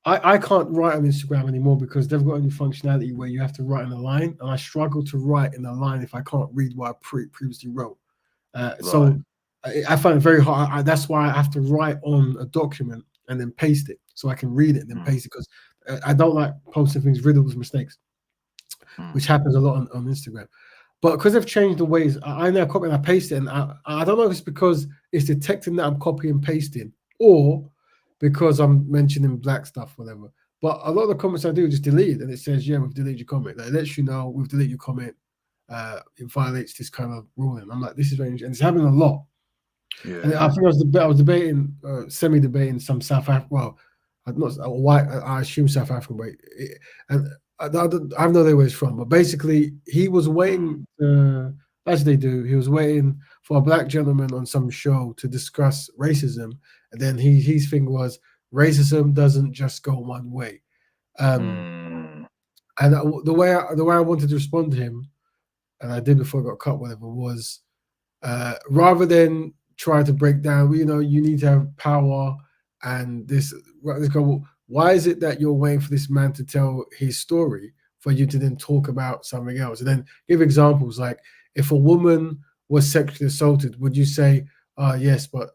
I can't write on Instagram anymore because they've got a new functionality where you have to write in a line, and I struggle to write in a line if I can't read what I previously wrote. So I find it very hard. That's why I have to write on a document and then paste it so I can read it and then paste it, because I don't like posting things riddled with mistakes, which happens a lot on Instagram. But because they've changed the ways, I now copy and I paste it, and I don't know if it's because it's detecting that I'm copying and pasting, or because I'm mentioning black stuff, whatever. But a lot of the comments I do just delete, and it says, yeah, we've deleted your comment. Like, it lets you know we've deleted your comment. It violates this kind of ruling. I'm like, this is very interesting. And it's happening a lot. Yeah. And I think I was debating, semi-debating some South African, well, not a white, I assume South African, but and I have no idea where he's from. But basically, he was waiting, as they do, he was waiting for a black gentleman on some show to discuss racism. And then his thing was, racism doesn't just go one way. And the way I wanted to respond to him, and I did before I got cut, whatever, was rather than try to break down, you know, you need to have power and this go, why is it that you're waiting for this man to tell his story for you to then talk about something else? And then give examples, like, if a woman was sexually assaulted, would you say, yes, but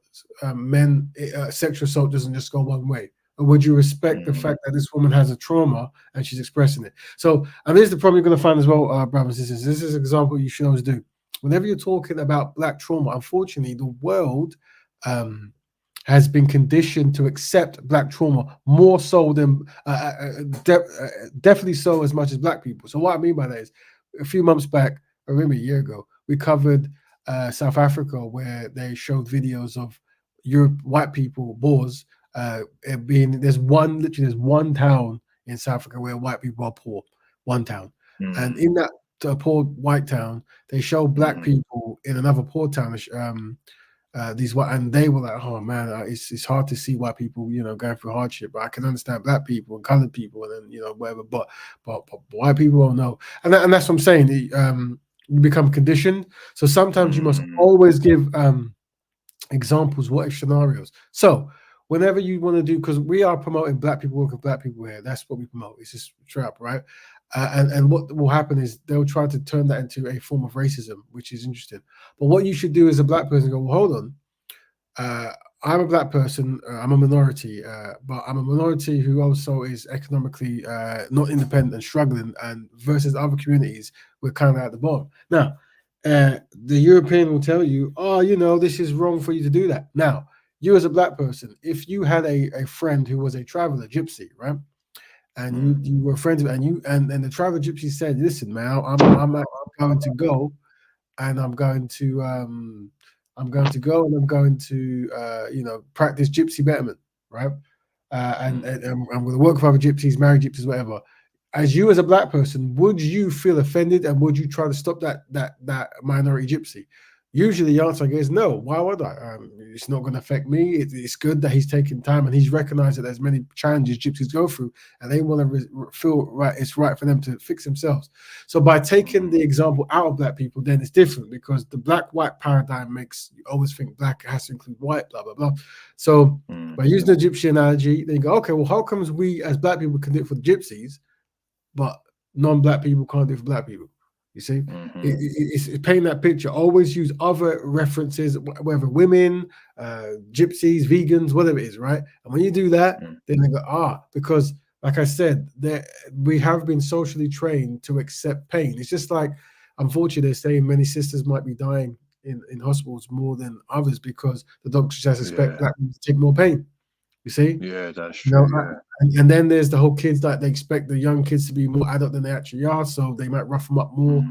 sexual assault doesn't just go one way? Or would you respect the fact that this woman has a trauma and she's expressing it? So, and this is the problem you're going to find as well, brothers and sisters. This is an example you should always do. Whenever you're talking about black trauma, unfortunately, the world has been conditioned to accept black trauma more so than definitely so as much as black people. So what I mean by that is, a few months back, or maybe a year ago, we covered South Africa, where they showed videos of white people, Boers, there's one town in South Africa where white people are poor, one town, and in that poor white town, they show black people in another poor town. These white, and they were like, "Oh man, it's hard to see white people, you know, going through hardship. But I can understand black people and colored people, and then, you know, whatever. But white people don't know." And that's what I'm saying. You become conditioned. So sometimes you must always give examples, what if scenarios. So whenever you want to do, because we are promoting black people work with black people here, that's what we promote. It's just straight up, right? And what will happen is they'll try to turn that into a form of racism, which is interesting. But what you should do as a black person, go, well, hold on. I'm a black person. I'm a minority, but I'm a minority who also is economically not independent and struggling. And versus other communities, we're kind of at the bottom. Now, the European will tell you, oh, this is wrong for you to do that. Now, you as a black person, if you had a friend who was a traveler gypsy, right? And you were friends with, and the traveler gypsy said, listen, man, I'm going to go, and I'm going to practice gypsy betterment, right? And I'm going to work with other gypsies, marry gypsies, whatever. As you as a black person, would you feel offended and would you try to stop that minority gypsy? Usually the answer is no. Why would I? It's not going to affect me. It's good that he's taking time and he's recognized that there's many challenges gypsies go through, and they want to feel right. It's right for them to fix themselves. So by taking the example out of black people, then it's different, because the black-white paradigm makes you always think black has to include white, blah blah blah. So by using the gypsy analogy, they go, okay, well, how comes we as black people can do it for the gypsies, but non-black people can't do it for black people? You see, it's painting that picture. Always use other references, whether women, gypsies, vegans, whatever it is, right? And when you do that, then they go, because like I said, we have been socially trained to accept pain. It's just like, unfortunately, they're saying many sisters might be dying in hospitals more than others because the doctors just expect black people to take more pain. You see? Yeah, that's true. And then there's the whole kids that they expect the young kids to be more adult than they actually are, so they might rough them up more.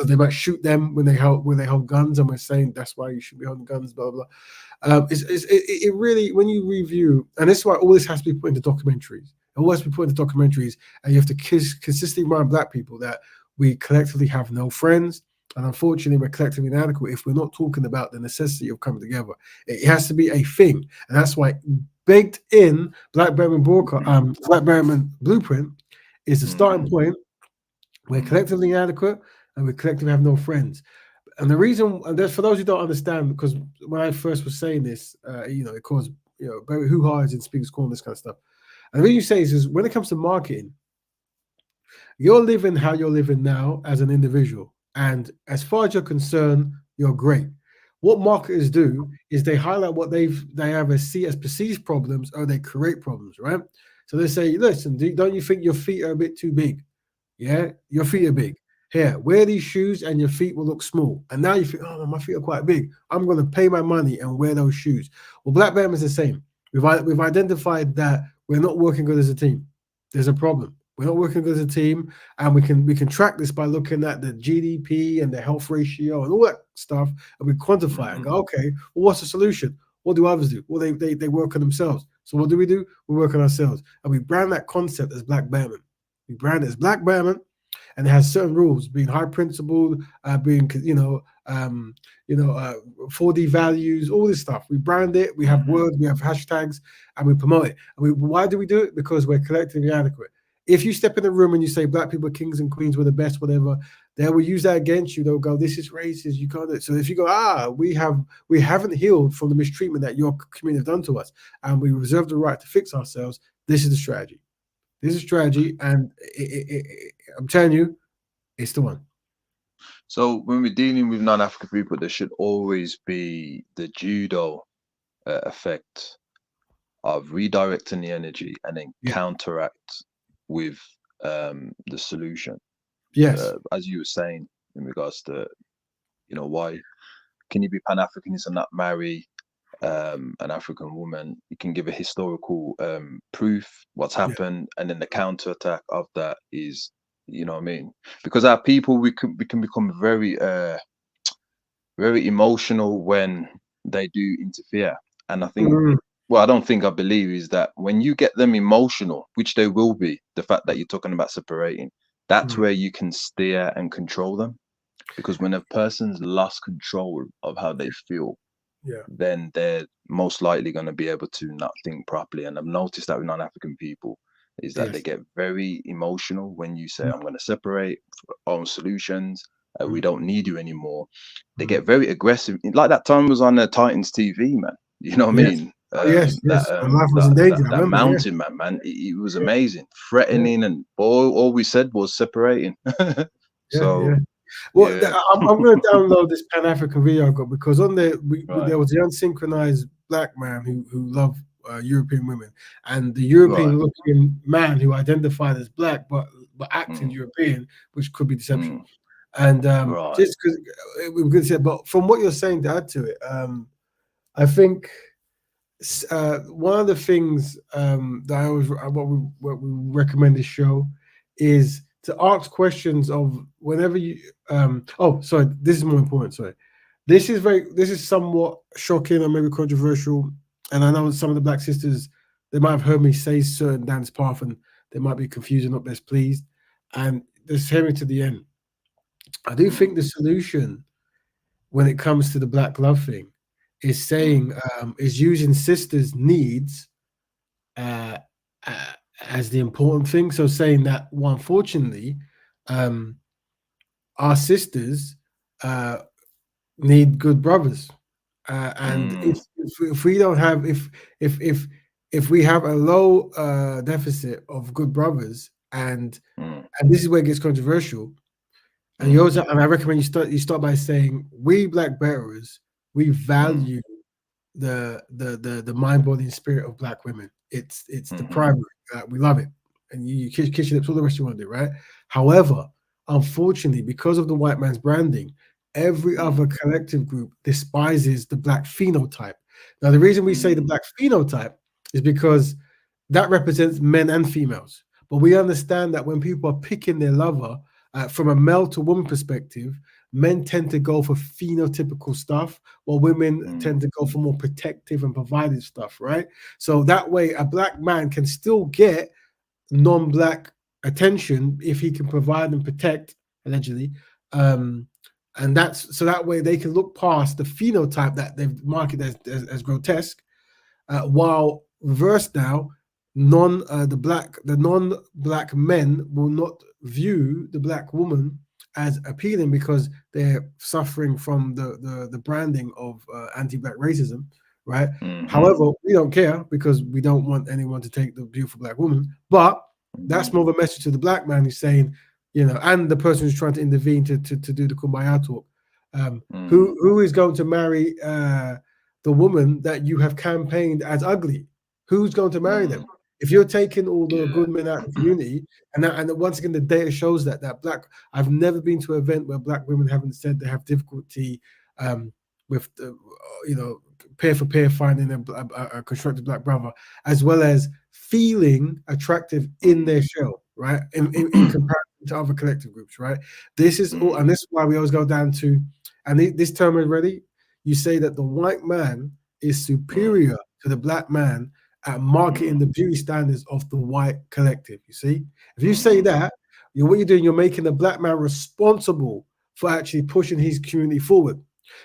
They might shoot them when they hold guns, and we're saying that's why you should be holding guns, blah blah. It really, when you review, and this is why all this has to be put into documentaries. It always be put into documentaries, and you have to consistently remind black people that we collectively have no friends. And unfortunately, we're collectively inadequate if we're not talking about the necessity of coming together. It has to be a thing, and that's why baked in Black Betterment Blueprint is the starting point. We're collectively inadequate, and we collectively have no friends. And the reason, and for those who don't understand, because when I first was saying this, it caused very hoo-has in Speakers Corner, this kind of stuff. And the reason you say is when it comes to marketing, you're living how you're living now as an individual. And as far as you're concerned, you're great. What marketers do is they highlight what they either see as perceived problems or they create problems, right? So they say, listen, don't you think your feet are a bit too big? Yeah, your feet are big. Here, wear these shoes and your feet will look small. And now you think, oh, my feet are quite big. I'm going to pay my money and wear those shoes. Well, Black Betterment is the same. We've identified that we're not working good as a team. There's a problem. We're not working good as a team, and we can track this by looking at the GDP and the health ratio and all that stuff, and we quantify it and go, okay, well, what's the solution? What do others do? Well, they work on themselves. So what do? We work on ourselves, and we brand that concept as Black Betterment. We brand it as Black Betterment, and it has certain rules, being high principled, being 4D values, all this stuff. We brand it. We have words, we have hashtags, and we promote it. And why do we do it? Because we're collectively adequate. If you step in the room and you say black people are kings and queens, we're the best, whatever, they will use that against you. They'll go, this is racist, you can't do it. So if you go, we haven't healed from the mistreatment that your community have done to us, and we reserve the right to fix ourselves, this is the strategy. This is strategy, and I'm telling you, it's the one. So when we're dealing with non-African people, there should always be the judo effect of redirecting the energy and then counteract with the solution. Yes. As you were saying in regards to, why can you be Pan-Africanist and not marry an African woman? You can give a historical proof what's happened, and then the counterattack of that is, because our people, we can become very very emotional when they do interfere. And I think I believe is that when you get them emotional, which they will be, the fact that you're talking about separating, that's where you can steer and control them. Because when a person's lost control of how they feel, then they're most likely going to be able to not think properly. And I've noticed that with non-African people is that they get very emotional when you say, I'm going to separate for our own solutions. We don't need you anymore. They get very aggressive. Like that time was on Titans TV, man. You know what I mean? Yes. Life was in danger. That mountain man, it was amazing. Threatening, and all we said was separating. Well, I'm going to download this Pan-African video I got, because on there there was the unsynchronized black man who loved European women, and the European-looking man who identified as black but acting European, which could be deception. And Right. just because we were going to say, but from what you're saying to add to it, I think one of the things that I always what we recommend this show is to ask questions of whenever you. Oh, sorry, this is more important. Sorry, this is somewhat shocking or maybe controversial, and I know some of the Black sisters they might have heard me say certain dance path and they might be confused and not best pleased, and just hear me to the end. I do think the solution when it comes to the Black love thing is saying is using sisters' needs uh, uh, as the important thing. So saying that, well, unfortunately, um, our sisters uh, need good brothers, and if we don't have if if if we have a low deficit of good brothers, and this is where it gets controversial. And you also, and I recommend you start by saying, we Black bearers, we value the mind, body, and spirit of Black women. It's the primary. We love it, and you kiss your lips, all the rest you want to do, right? However, unfortunately, because of the white man's branding, every other collective group despises the Black phenotype. Now, the reason we say the Black phenotype is because that represents men and females. But we understand that when people are picking their lover from a male to woman perspective, men tend to go for phenotypical stuff, while women tend to go for more protective and provided stuff, right? So that way, a Black man can still get non-Black attention if he can provide and protect, allegedly. And that's so that way they can look past the phenotype that they've marketed as grotesque, while reversed now, the non-Black men will not view the Black woman as appealing because they're suffering from the branding of anti-Black racism, right? However, we don't care because we don't want anyone to take the beautiful Black woman. But that's more of a message to the Black man who's saying, and the person who's trying to intervene to do the kumbaya talk, who is going to marry the woman that you have campaigned as ugly? Who's going to marry them? If you're taking all the good men out of the community, and once again the data shows that I've never been to an event where Black women haven't said they have difficulty with pair for pair finding a constructed Black brother, as well as feeling attractive in their shell, right? In comparison to other collective groups, right? This is all, and this is why we always go down to, and this term already, you say that the white man is superior to the Black man at marketing the beauty standards of the white collective. You see, if you say that, what you're doing, you're making the Black man responsible for actually pushing his community forward,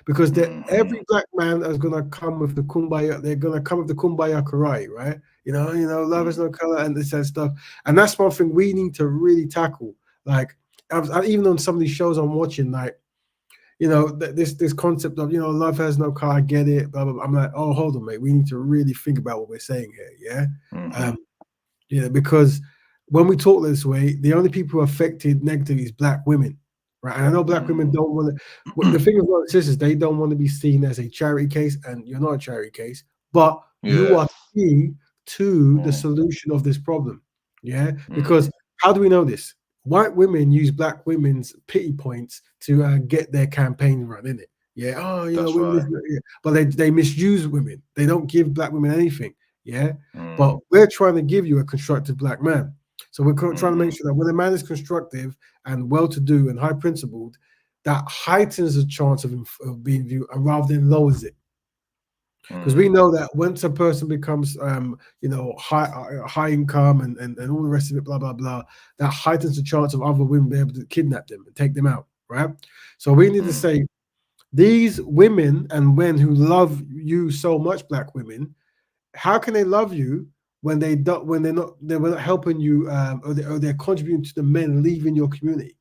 because every Black man is gonna come with the kumbaya. They're gonna come with the kumbaya karate, right? Love has no color and this and stuff, and that's one thing we need to really tackle. Like, even on some of these shows I'm watching, like, this concept of, love has no color, I get it, blah, blah, blah. I'm like, oh, hold on, mate. We need to really think about what we're saying here, yeah? Because when we talk this way, the only people who are affected negatively is Black women, right? And I know Black women don't want to, the thing about sisters, they don't want to be seen as a charity case, and you're not a charity case, but you are key to the solution of this problem, yeah? Because how do we know this? White women use Black women's pity points to get their campaign run, innit? Yeah. Oh, women, yeah. But they misuse women. They don't give Black women anything. Yeah. But we're trying to give you a constructive Black man. So we're trying to make sure that when a man is constructive and well-to-do and high-principled, that heightens the chance of being viewed rather than lowers it. Because we know that once a person becomes, high income and all the rest of it, blah, blah, blah, that heightens the chance of other women being able to kidnap them and take them out, right? So we need to say, these women and men who love you so much, Black women, how can they love you when they're not helping you, or they're contributing to the men leaving your community?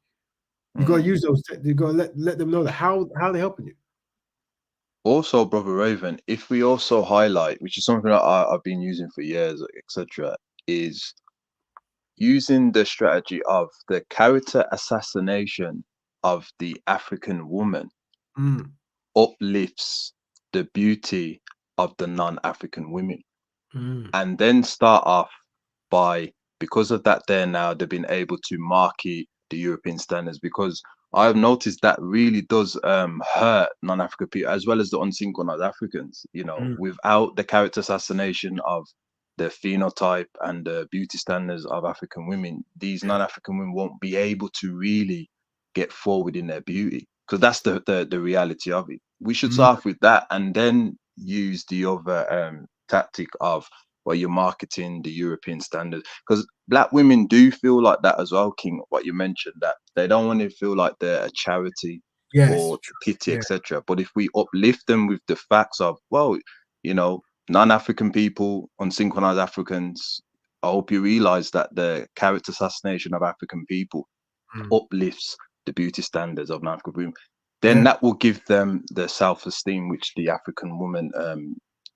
You got to use those. You got to let them know that how they're helping you. Also, Brother Raven, if we also highlight, which is something that I've been using for years, etc., is using the strategy of the character assassination of the African woman uplifts the beauty of the non-African women. And then start off by, because of that, they've been able to market the European standards, because I've noticed that really does hurt non-African people as well as the unsynchronized Africans. You know, without the character assassination of the phenotype and the beauty standards of African women, these non-African women won't be able to really get forward in their beauty, because that's the reality of it. We should start off with that and then use the other tactic of, well, you're marketing the European standards, because black women do feel like that as well, King. What you mentioned, that they don't want to feel like they're a charity Yes, or pity, yeah. etc. But if we uplift them with the facts of, well, you know, non-African people, unsynchronized Africans, I hope you realize that the character assassination of African people uplifts the beauty standards of non-African women, then Yeah. that will give them the self-esteem which the African woman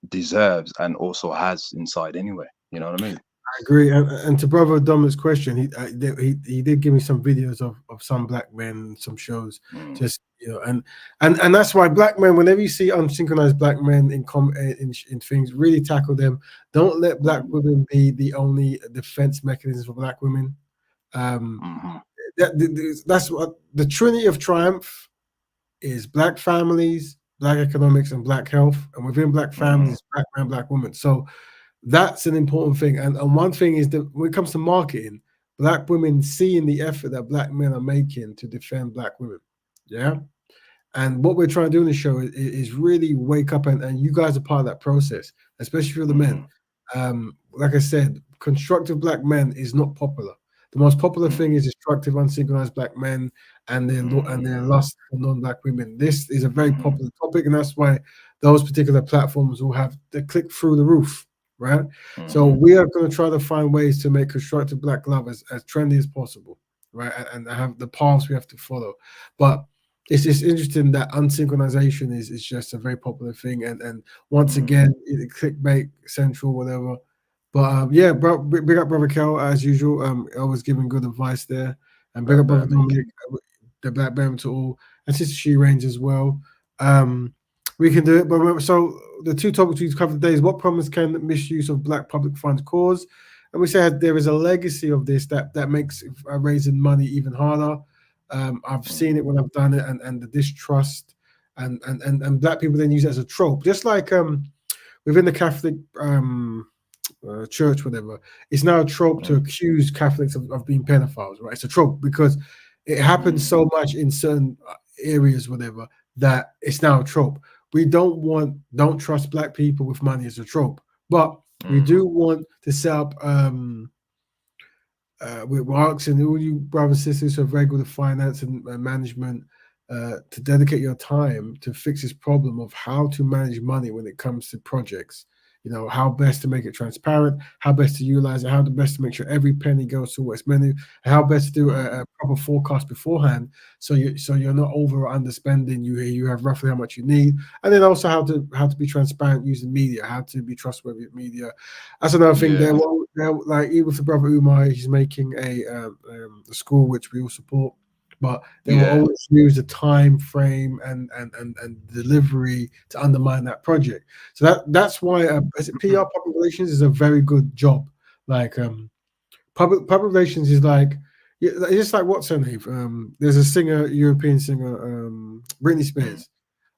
deserves and also has inside anyway. You know what I mean? I agree. And to brother Dominic's question, he did give me some videos of some black men, some shows, just and that's why black men, whenever you see unsynchronized black men in things, really tackle them. Don't let black women be the only defense mechanism for black women. That's what the trinity of triumph is: black families, black economics, and black health. And within black families, black man, black woman. So that's an important thing. And one thing is that when it comes to marketing, black women seeing the effort that black men are making to defend black women. Yeah. And what we're trying to do in the show is really wake up, and you guys are part of that process, especially for the men. Like I said, constructive black men is not popular. The most popular thing is destructive, unsynchronized black men and their lust for non-black women. This is a very popular topic, and that's why those particular platforms will have the click through the roof, right? So we are going to try to find ways to make constructive black love as trendy as possible, right? And have the paths we have to follow. But it's just interesting that unsynchronization is just a very popular thing, and once again, clickbait central, whatever. But yeah, big up brother Kel as usual. Always giving good advice there, and big up brother Dominic, the Black Bearman to all, and Sister She Range as well. We can do it, but remember, so the two topics we covered today is what problems can the misuse of black public funds cause, and we said there is a legacy of this that makes raising money even harder. I've seen it when I've done it, and the distrust, and black people then use it as a trope, just like within the Catholic church, whatever. It's now a trope to accuse Catholics of being pedophiles, right? It's a trope because it happens so much in certain areas, whatever, that it's now a trope. We don't trust black people with money as a trope, but we do want to set up. We're asking all you brothers and sisters who are very good at finance and management to dedicate your time to fix this problem of how to manage money when it comes to projects. You know, how best to make it transparent, how best to utilize it, how the best to make sure every penny goes to what it's meant to, and how best to do a proper forecast beforehand, so you're not over or underspending. You have roughly how much you need, and then also how to be transparent using media, how to be trustworthy with media. That's another thing. Yeah. There, like even with the brother Umar, he's making a school which we all support. But they will always use the time frame and delivery to undermine that project. So that's why as PR public relations is a very good job. Like public relations is like it's just like what's her name? There's a singer, European singer, Britney Spears.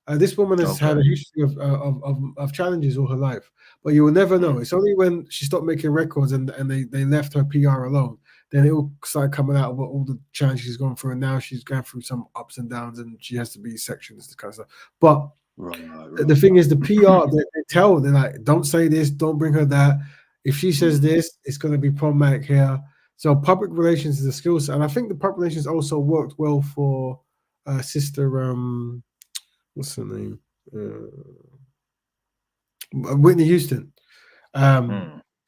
This woman has had a history of challenges all her life, but you will never know. It's only when she stopped making records and they left her PR alone, then it will start coming out about all the challenges she's gone through, and now she's going through some ups and downs, and she has to be sectioned, this kind of stuff. But the thing is, the PR they're like, don't say this, don't bring her that. If she says this, it's going to be problematic here. So public relations is a skill set, and I think the public relations also worked well for Sister what's her name? Whitney Houston.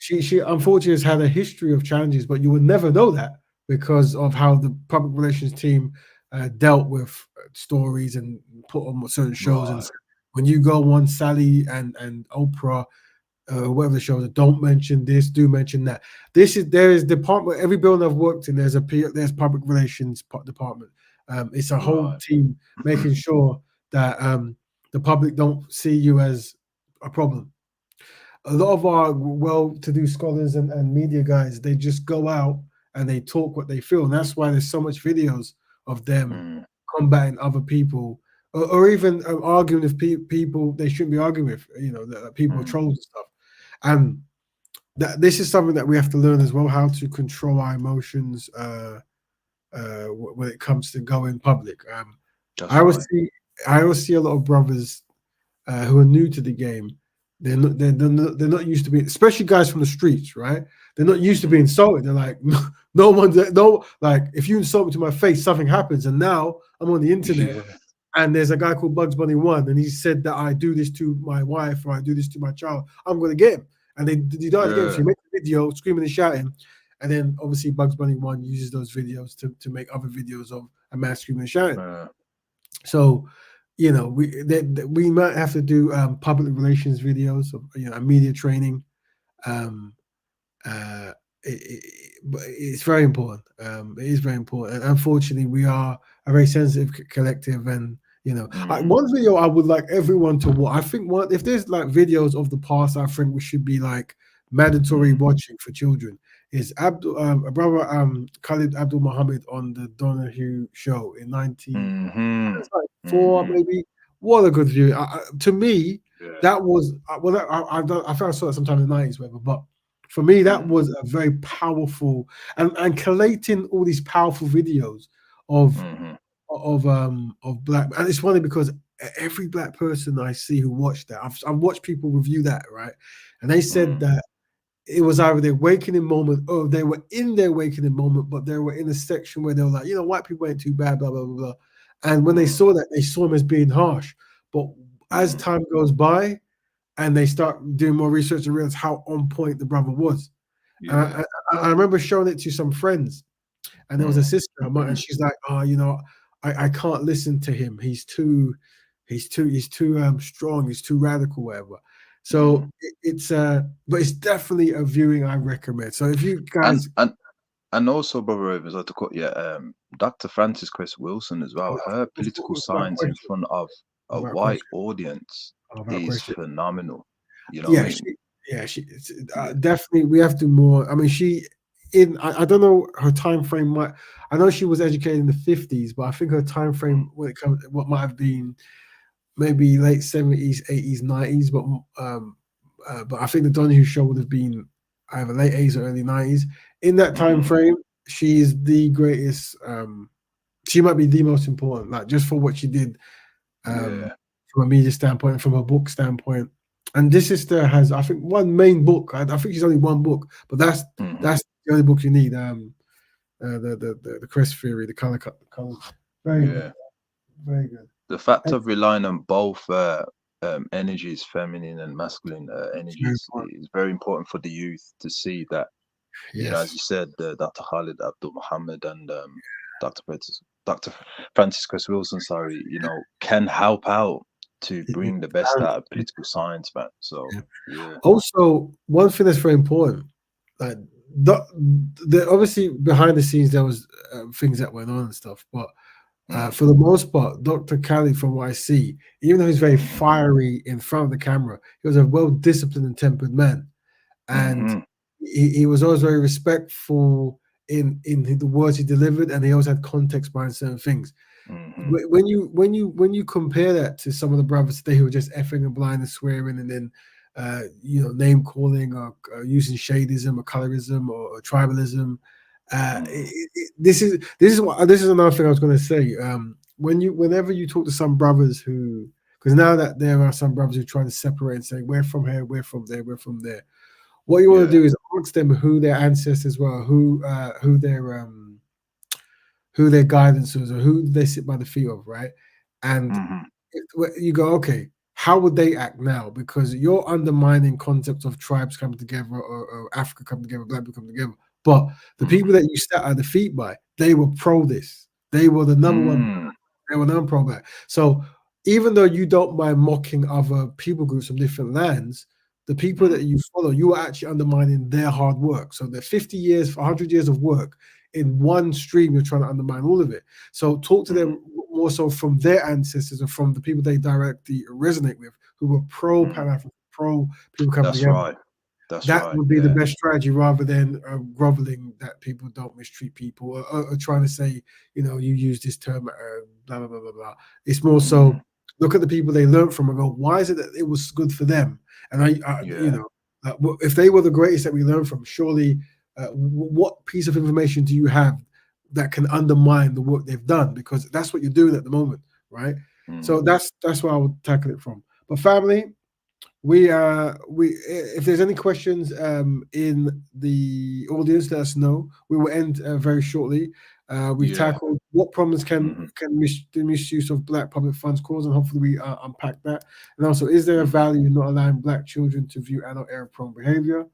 She unfortunately has had a history of challenges, but you would never know that because of how the public relations team dealt with stories and put on certain shows. And when you go on Sally and Oprah, whatever the shows, don't mention this, do mention that. There is department. Every building I've worked in, there's public relations department. It's a whole team making sure that the public don't see you as a problem. A lot of our well-to-do scholars and media guys, they just go out and they talk what they feel, and that's why there's so much videos of them combating other people, or even arguing with people they shouldn't be arguing with. You know, that people are trolls and stuff. And this is something that we have to learn as well, how to control our emotions when it comes to going public. I always see a lot of brothers who are new to the game. They're not used to being, especially guys from the streets, right? They're not used to being insulted. They're like, no one's like, if you insult me to my face, something happens. And now I'm on the internet, and there's a guy called Bugs Bunny One, and he said that I do this to my wife or I do this to my child, I'm gonna get him. And they do that again. So you make a video screaming and shouting, and then obviously Bugs Bunny One uses those videos to make other videos of a man screaming and shouting. So, you know, we might have to do public relations videos of, you know, media training. But it's very important. It is very important. And unfortunately, we are a very sensitive collective, and you know, one video I would like everyone to watch. I think if there's like videos of the past, I think we should be like mandatory watching for children. Is brother Khalid Abdul Muhammad on the Donahue show in 1994 maybe. What a good view! To me, that was I found I saw it sometime in the 90s, whatever. But for me, that was a very powerful, and collating all these powerful videos of black. And it's funny because every black person I see who watched that, I've watched people review that, right? And they said that it was either their awakening moment or they were in their awakening moment, but they were in a section where they were like, you know, white people ain't too bad, blah, blah, blah, blah. And when they saw that, they saw him as being harsh. But as time goes by and they start doing more research and realize how on point the brother was. I remember showing it to some friends, and there was a sister of mine, and she's like, oh, you know, I can't listen to him. He's too strong. He's too radical, whatever. So but it's definitely a viewing I recommend. So if you guys and also, Brother Ravens, I have to quote Dr. Frances Cress Wilson as well. Her political science in front of a white audience is phenomenal. You know, she definitely. We have to do more. I mean, I don't know her time frame. I know she was educated in the 50s, but I think her time frame when it comes, what might have been maybe late 70s, 80s, 90s. But I think the Donahue show would have been either late 80s or early 90s. In that time frame, she is the greatest. She might be the most important, like just for what she did from a media standpoint, from a book standpoint. And this sister has, I think, one main book. I think she's only one book, but that's the only book you need. The Crest theory, the color. Very good. Very good. The fact of relying on both energies, feminine and masculine energies, is very important for the youth to see that. You know, as you said, Dr. Khalid Abdul Muhammad and Dr. Frances Cress Wilson, you know, can help out to bring the best out of political science, man. So Also, one thing that's very important, like obviously behind the scenes there was things that went on and stuff, but for the most part, Dr. Khalid, from what I see, even though he's very fiery in front of the camera, he was a well-disciplined and tempered man, and he was always very respectful in the words he delivered, and he always had context behind certain things. When you compare that to some of the brothers today who are just effing and blind and swearing, and then you know, name calling or using shadism or colorism or tribalism, this is another thing I was going to say. Whenever you talk to some brothers because now that there are some brothers who try to separate and say we're from here, we're from there, we're from there. What you want to do is ask them who their ancestors were, who their guidance was, or who they sit by the feet of, right? And you go, okay, how would they act now? Because you're undermining concepts of tribes coming together, or Africa coming together, black people coming together. But the people that you sat at the feet by, they were pro this. They were the number one. They were non-pro black. So even though you don't mind mocking other people groups from different lands, the people that you follow, you are actually undermining their hard work. So the 50 years, 100 years of work in one stream, you're trying to undermine all of it. So talk to them more so from their ancestors and from the people they directly resonate with, who were pro Pan-African, pro people coming together. Right. That's that right. would be the Yeah. best strategy rather than groveling that people don't mistreat people or trying to say, you know, you use this term, blah, blah, blah, blah, blah. It's more so look at the people they learned from and go, why is it that it was good for them? And you know, if they were the greatest that we learned from, surely what piece of information do you have that can undermine the work they've done? Because that's what you're doing at the moment, right? So that's where I would tackle it from. But family, we if there's any questions in the audience, let us know. We will end very shortly. We've tackled what problems can the misuse of Black public funds cause, and hopefully we unpack that. And also, is there a value in not allowing Black children to view adult error-prone behavior?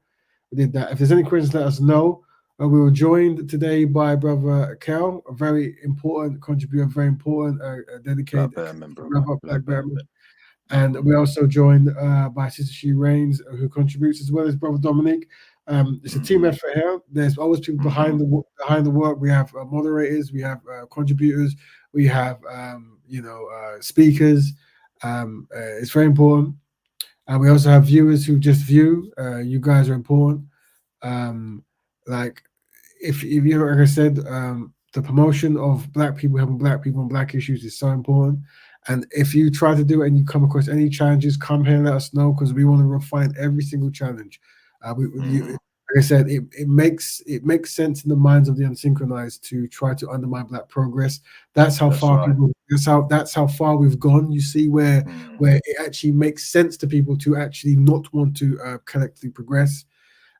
We did that. If there's any questions, let us know. We were joined today by Brother Kel, a very important contributor, very important, dedicated Black Betterment. And we're also joined by Sister She Reigns, who contributes, as well as Brother Dominic. It's a team effort here. There's always people behind the work. We have moderators, we have contributors, we have speakers. It's very important. And we also have viewers who just view. You guys are important. Like if you, like I said, the promotion of Black people, helping Black people and Black issues is so important. And if you try to do it and you come across any challenges, come here and let us know, because we want to refine every single challenge. Like I said, it makes sense in the minds of the unsynchronized to try to undermine Black progress. That's how far people. That's how far we've gone. You see where it actually makes sense to people to actually not want to collectively progress.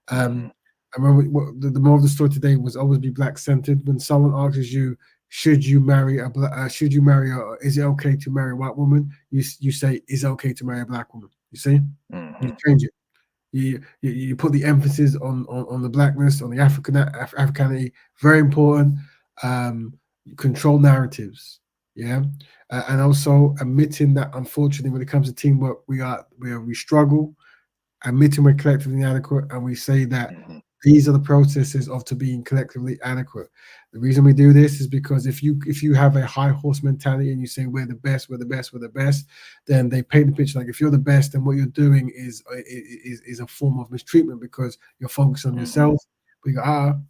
I remember the more of the story today was always be Black centered. When someone asks you, should you marry is it okay to marry a white woman? You say, is it okay to marry a Black woman? You see, you change it. You put the emphasis on the Blackness, on the Africanity. Very important. Control narratives. Yeah, and also admitting that unfortunately, when it comes to teamwork, we struggle. Admitting we're collectively inadequate, and we say that these are the processes of to being collectively adequate. The reason we do this is because if you have a high horse mentality and you say we're the best, then they paint the picture like if you're the best, then what you're doing is a form of mistreatment because you're focused on yourself. We go,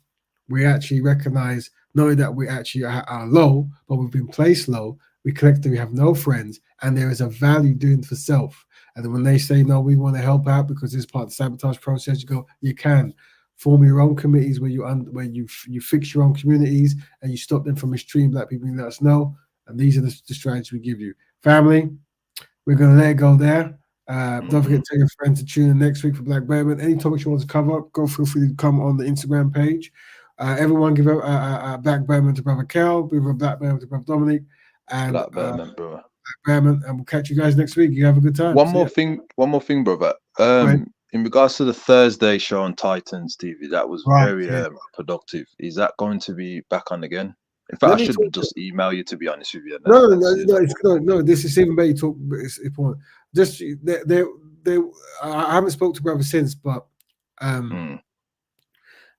we actually recognize not only that we actually are low, but we've been placed low. We collectively have no friends, and there is a value doing for self. And then when they say, no, we want to help out because this is part of the sabotage process, you go, you can form your own committees where you fix your own communities and you stop them from mistreating Black people. You let us know. And these are the strategies we give you. Family, we're going to let it go there. Don't forget to tell your friends to tune in next week for Black Betterment. Any topics you want to cover, feel free to come on the Instagram page. Everyone give a Black Betterment to Brother Kel, give a Black Betterment to Brother Dominic, and Black Betterment, brother. And we'll catch you guys next week. You have a good time. One more thing, brother. In regards to the Thursday show on Titans TV, that was very productive. Is that going to be back on again? In fact, I should just email you, to be honest with you. No. This is even better. Talk. It's important. Just I haven't spoke to Brother since, but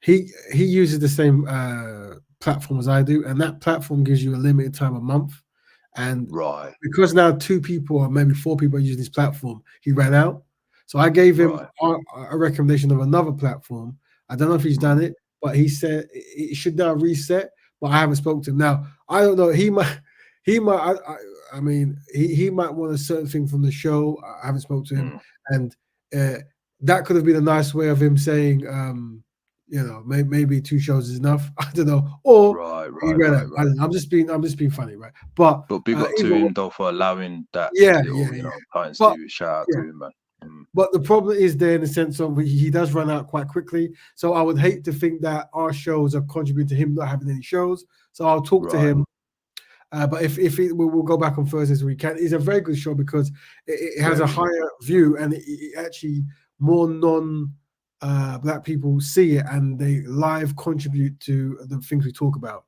he uses the same platform as I do, and that platform gives you a limited time a month. And because now 2 people or maybe 4 people are using this platform, he ran out. So I gave him a recommendation of another platform. I don't know if he's done it, but he said it should now reset. But I haven't spoken to him. Now I don't know. He might. I mean, he might want a certain thing from the show. I haven't spoken to him, and that could have been a nice way of him saying, maybe 2 shows is enough. I don't know. Or he ran out. I don't know. I'm just being funny, right? But big up to him though for allowing that. Titans TV. Shout out to him, man. But the problem is there in the sense of he does run out quite quickly. So I would hate to think that our shows are contributing to him not having any shows. So I'll talk to him. But if we'll go back on Thursdays we can. It's a very good show because it has a higher view and it actually more Black people see it and they live contribute to the things we talk about.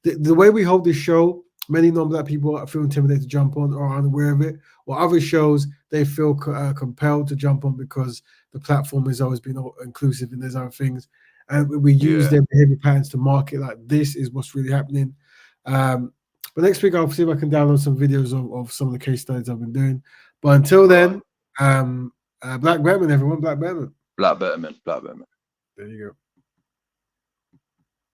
The way we hold this show, many non-Black people feel intimidated to jump on or are unaware of it. Or other shows, they feel compelled to jump on because the platform has always been inclusive and there's other things. And we use their behavior patterns to market like this is what's really happening. But next week, I'll see if I can download some videos of some of the case studies I've been doing. But until then, Black Betterment, everyone, Black Betterment. Black Betterment. There you go.